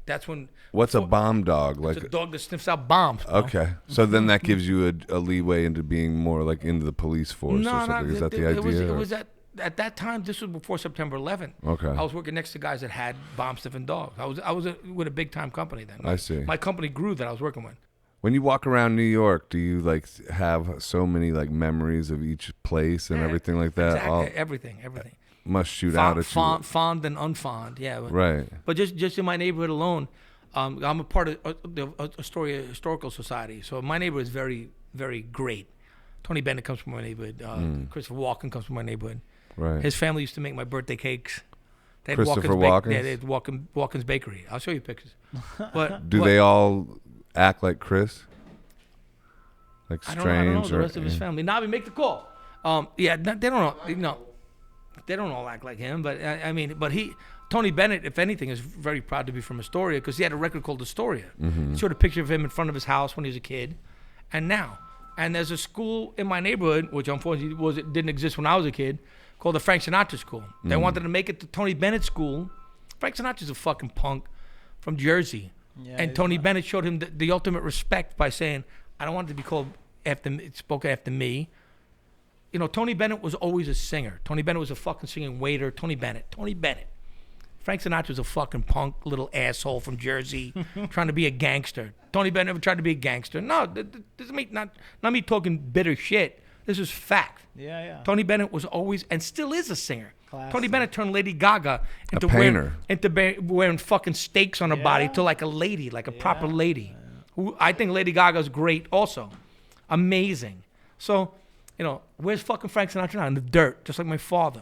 That's when. What's a bomb dog? Like It's a dog that sniffs out bombs. Bro. Okay, so then that gives you a leeway into being more like into the police force or something. Is that the idea? It was at that time. This was before September 11th. Okay. I was working next to guys that had bomb sniffing dogs. I was with a big time company then. I see. My company grew that I was working with. When you walk around New York, do you like have so many like memories of each place and everything like that? Exactly. Everything. Must shoot out at you. Fond and unfond, yeah. Right. But just in my neighborhood alone, I'm a part of the Astoria Historical Society. So my neighborhood is very, very great. Tony Bennett comes from my neighborhood. Christopher Walken comes from my neighborhood. Right. His family used to make my birthday cakes. They had Christopher Walken's? Yeah, they had Walken's Bakery. I'll show you pictures. But Do they all act like Chris? Like I strange? don't know the rest of his family. Navi, make the call. Yeah, they don't know. No, they don't all act like him. But I mean, Tony Bennett, if anything, is very proud to be from Astoria because he had a record called Astoria. Showed a picture of him in front of his house when he was a kid, and now. And there's a school in my neighborhood, which unfortunately didn't exist when I was a kid, called the Frank Sinatra School. They wanted to make it to Tony Bennett School. Frank Sinatra's a fucking punk from Jersey. Yeah, And Tony Bennett showed him the ultimate respect by saying, I don't want it to be called spoken after me. You know, Tony Bennett was always a singer. Tony Bennett was a fucking singing waiter. Tony Bennett. Frank Sinatra's a fucking punk little asshole from Jersey trying to be a gangster. Tony Bennett never tried to be a gangster. No, this is not me talking bitter shit. This is fact. Yeah. Tony Bennett was always and still is a singer. Classic. Tony Bennett turned Lady Gaga into wearing fucking stakes on her body to like a lady, like a proper lady. Who I think Lady Gaga's great also. Amazing. So, you know, where's fucking Frank Sinatra now? In the dirt, just like my father.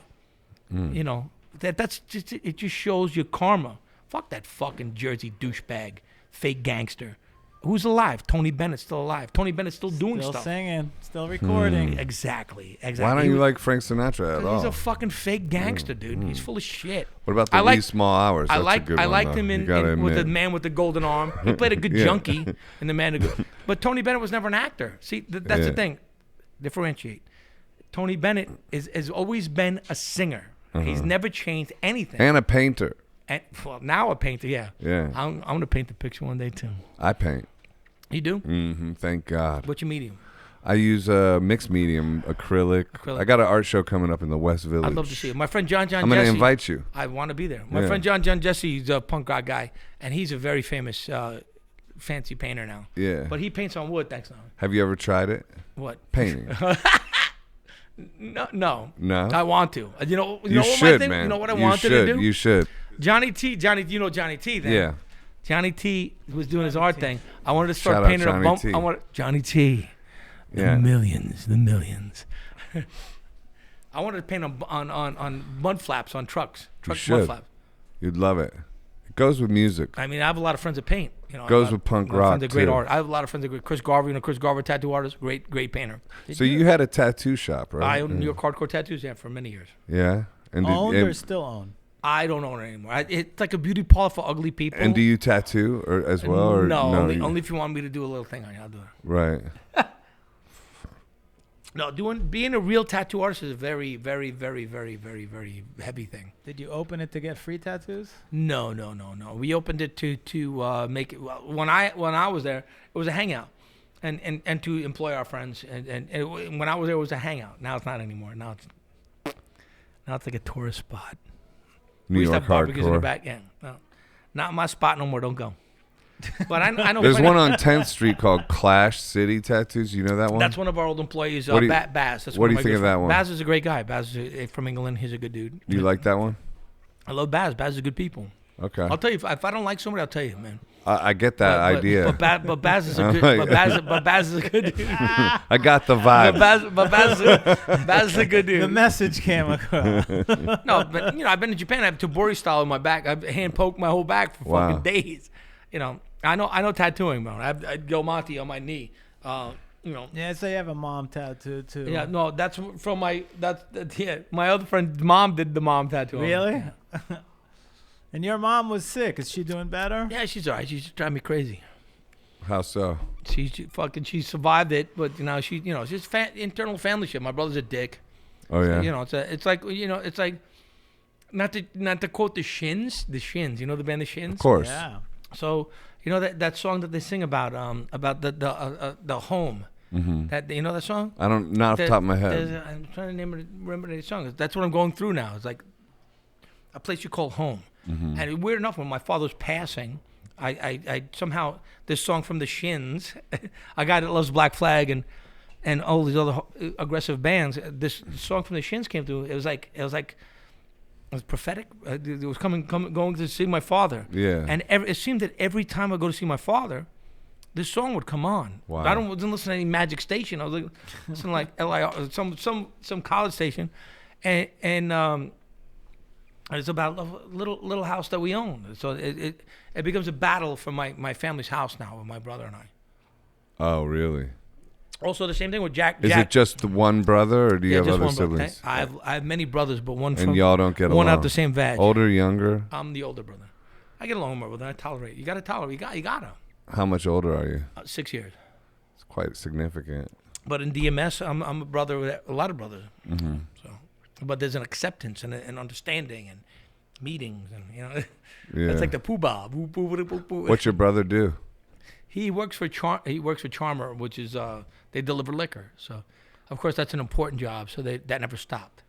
You know, that's just, it just shows your karma. Fuck that fucking Jersey douchebag, fake gangster. Who's alive? Tony Bennett's still alive. Tony Bennett's still doing Still stuff. singing, still recording. Exactly. Why don't you like Frank Sinatra at all? He's a fucking fake gangster, dude. He's full of shit. What about the Wee Small Hours? That's a good one, liked though. him You gotta with the admit. Man with the Golden Arm. He played a good junkie in the Man. But Tony Bennett was never an actor. See, that's the thing. Differentiate. Tony Bennett has always been a singer. He's never changed anything. And a painter. And, well, now a painter, yeah. Yeah. I'm gonna paint the picture one day too. I paint. You do? Thank God. What's your medium? I use a mixed medium, acrylic. I got an art show coming up in the West Village. I'd love to see it. My friend John I'm Jesse. going to invite you. I want to be there. My friend John Jesse is a punk rock guy, and he's a very famous, fancy painter now. Yeah. But he paints on wood, thanks now. Have you ever tried it? What? Painting. No. No? I want to. You know You what should, my thing, man. You know what I You wanted should. to do? You should. Johnny, you know Johnny T then. Yeah. Johnny T was doing his art thing. I wanted to Shout start out painting a Johnny bump. T. Johnny T. The millions. I wanted to paint on mud flaps on trucks. You should. Mud flaps. You'd love it. It goes with music. I mean, I have a lot of friends that paint. You know, Goes with punk rock, friends that great too. art. I have a lot of friends that great. Chris Garver, Chris Garver, tattoo artist, great painter. So you had a tattoo shop, right? I owned New York Hardcore Tattoos for many years. Yeah. And Owned or still owned? I don't own it anymore. It's like a beauty parlor for ugly people. And do you tattoo as well? Or no, you- only if you want me to do a little thing on you, I'll do it. Right. No, being a real tattoo artist is a very, very, very, very, very, very heavy thing. Did you open it to get free tattoos? No. We opened it to make it. Well, when I was there, it was a hangout, and to employ our friends. And when I was there, it was a hangout. Now it's not anymore. Now it's like a tourist spot. New We used to York have barbecues in the hardcore. back. Yeah, no, not my spot no more. Don't go. But I know. There's one on 10th Street called Clash City Tattoos. You know that one? That's one of our old employees, What do you- Baz. That's what one do you my think good of that friends. one? Baz is a great guy. Baz is from England. He's a good dude. Do you like that one? I love Baz. Baz is good people. Okay. I'll tell you if I don't like somebody, I'll tell you, man. I get that idea. But Baz is a good. But Baz is a good dude. I got the vibe. Baz is a good dude. The message came across. No, but I've been to Japan. I have Tabori style in my back. I've hand poked my whole back for Wow. fucking days. I know tattooing, bro. I have Gilmati on my knee. Yeah, so you have a mom tattoo too. Yeah, no, that's from my my other friend's mom did the mom tattoo. on me. Really? And your mom was sick. Is she doing better? Yeah, she's alright. She's driving me crazy. How so? She survived it, but it's just internal family shit. My brother's a dick. Oh yeah. It's like not to quote the Shins. You know the band the Shins? Of course. Yeah. So that song that they sing about the home. Mm-hmm. That you know that song? I don't. Not off the top of my head. I'm trying to remember the song. That's what I'm going through now. It's like a place you call home. Mm-hmm. And weird enough, when my father was passing, I somehow this song from the Shins, a guy that loves Black Flag and all these other aggressive bands. This song from the Shins came through. It was prophetic. It was going to see my father. Yeah. And it seemed that every time I go to see my father, this song would come on. Wow. I wasn't listening to any magic station. I was like listening like LIR, some college station, and it's about a little house that we own. So it becomes a battle for my family's house now with my brother and I. Oh, really? Also, the same thing with Jack. Is it just the one brother, or do you have just other one brother. siblings? I have many brothers, but one from And y'all don't get one along? out the same vag. Older, younger? I'm the older brother. I get along with my brother. I tolerate. You gotta tolerate. You gotta. How much older are you? 6 years. It's quite significant. But in DMS, I'm a brother with a lot of brothers. Mm-hmm. So, but there's an acceptance and an understanding and meetings, and Yeah. it's like the poobah. What's your brother do? He works for Charmer, which is they deliver liquor. So, of course, that's an important job. So that never stopped.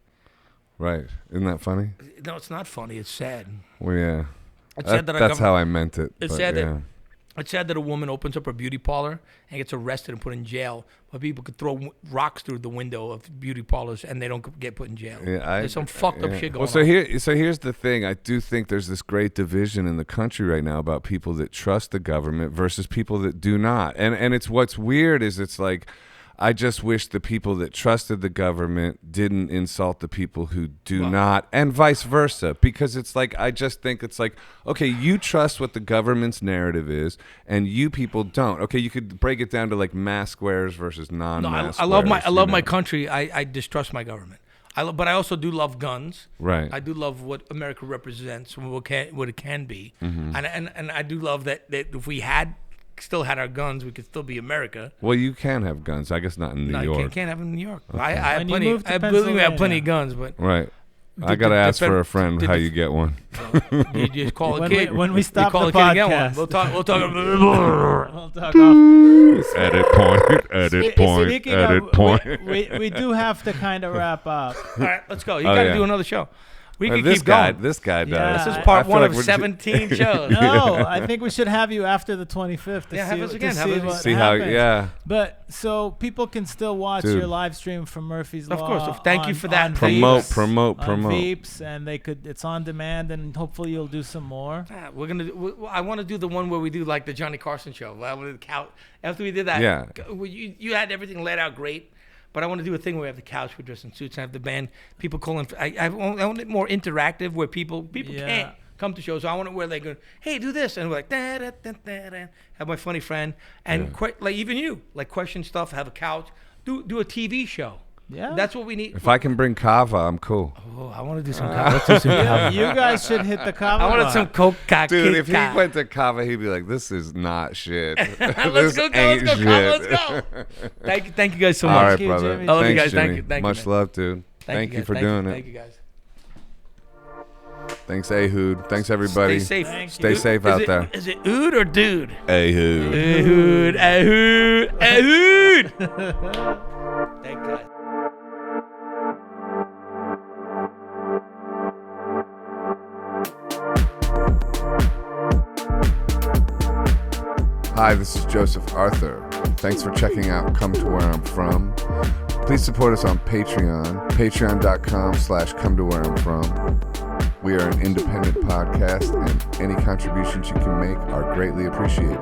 Right. Isn't that funny? No, it's not funny. It's sad. Well, yeah. It's sad that That's how I meant it. It's but sad yeah. It's sad that a woman opens up her beauty parlor and gets arrested and put in jail, but people could throw rocks through the window of beauty parlors and they don't get put in jail. Yeah, There's some fucked up shit going on. on. So here's the thing. I do think there's this great division in the country right now about people that trust the government versus people that do not. And it's what's weird is it's like, I just wish the people that trusted the government didn't insult the people who do not, and vice versa. Because it's like, I just think it's like, okay, you trust what the government's narrative is, and you people don't. Okay, you could break it down to like mask wearers versus non-mask I love wearers, my country. I distrust my government. But I also do love guns. Right. I do love what America represents, what it can be, Mm-hmm. and I do love that if we still had our guns, we could still be America. Well, you can have guns. I guess not in New York. No, you can't have them in New York. Okay. I have When you plenty. move to I believe me, I have plenty Pennsylvania. of guns, but Right. I got to ask for a friend how you get one. you just call a When kid. when we stop you call the a kid and get one. podcast. We'll talk. We'll talk off. Edit point. Edit point. Speaking Edit of, point. we do have to kind of wrap up. All right, let's go. You Oh, got to yeah. do another show. We can This keep guy. going. This guy does. Yeah. This is I part feel one like of we're 17 shows. No, I think we should have you after the 25th to Yeah, have see, us to again, have see us- what See how? happens. Yeah. But so people can still watch Dude. your live stream from Murphy's Of Law. course. Thank you for that. on Promote. Veeps, Promote. on Promote. Veeps, and it's on demand, and hopefully you'll do some more. Yeah, we're gonna. I want to do the one where we do like the Johnny Carson show. After we did that, Yeah. You had everything laid out great, but I want to do a thing where we have the couch, we dress in suits, and have the band. People calling. I want it more interactive, where people Yeah. can't come to shows. So I want it where they go, hey, do this, and we're like, da, da, da, da, da. Have my funny friend, and like even you, like question stuff, have a couch, do a TV show. Yeah, That's what we need. If I can bring kava, I'm cool. Oh, I want to do some. Let's do some. you guys should hit the cover. I wanted some Coca. Dude, if he went to kava, he'd be like, "This is not shit. Let's go, ain't let's go, shit." let's go. Thank you guys so All much. right, Thank you, brother. Jimmy. I love you Thanks, guys. Thank Jimmy. you. Thank you, Much man. love, dude. Thank you for doing it. Thank you guys. Thanks, Ehud. Thanks, everybody. Stay safe. Thank Stay you. safe out there. Is it ood or dude? Ehud. Ehud, Ehud, Ehud. Thank God. Hi, this is Joseph Arthur. Thanks for checking out Come to Where I'm From. Please support us on Patreon, patreon.com/come to where I'm from. We are an independent podcast, and any contributions you can make are greatly appreciated.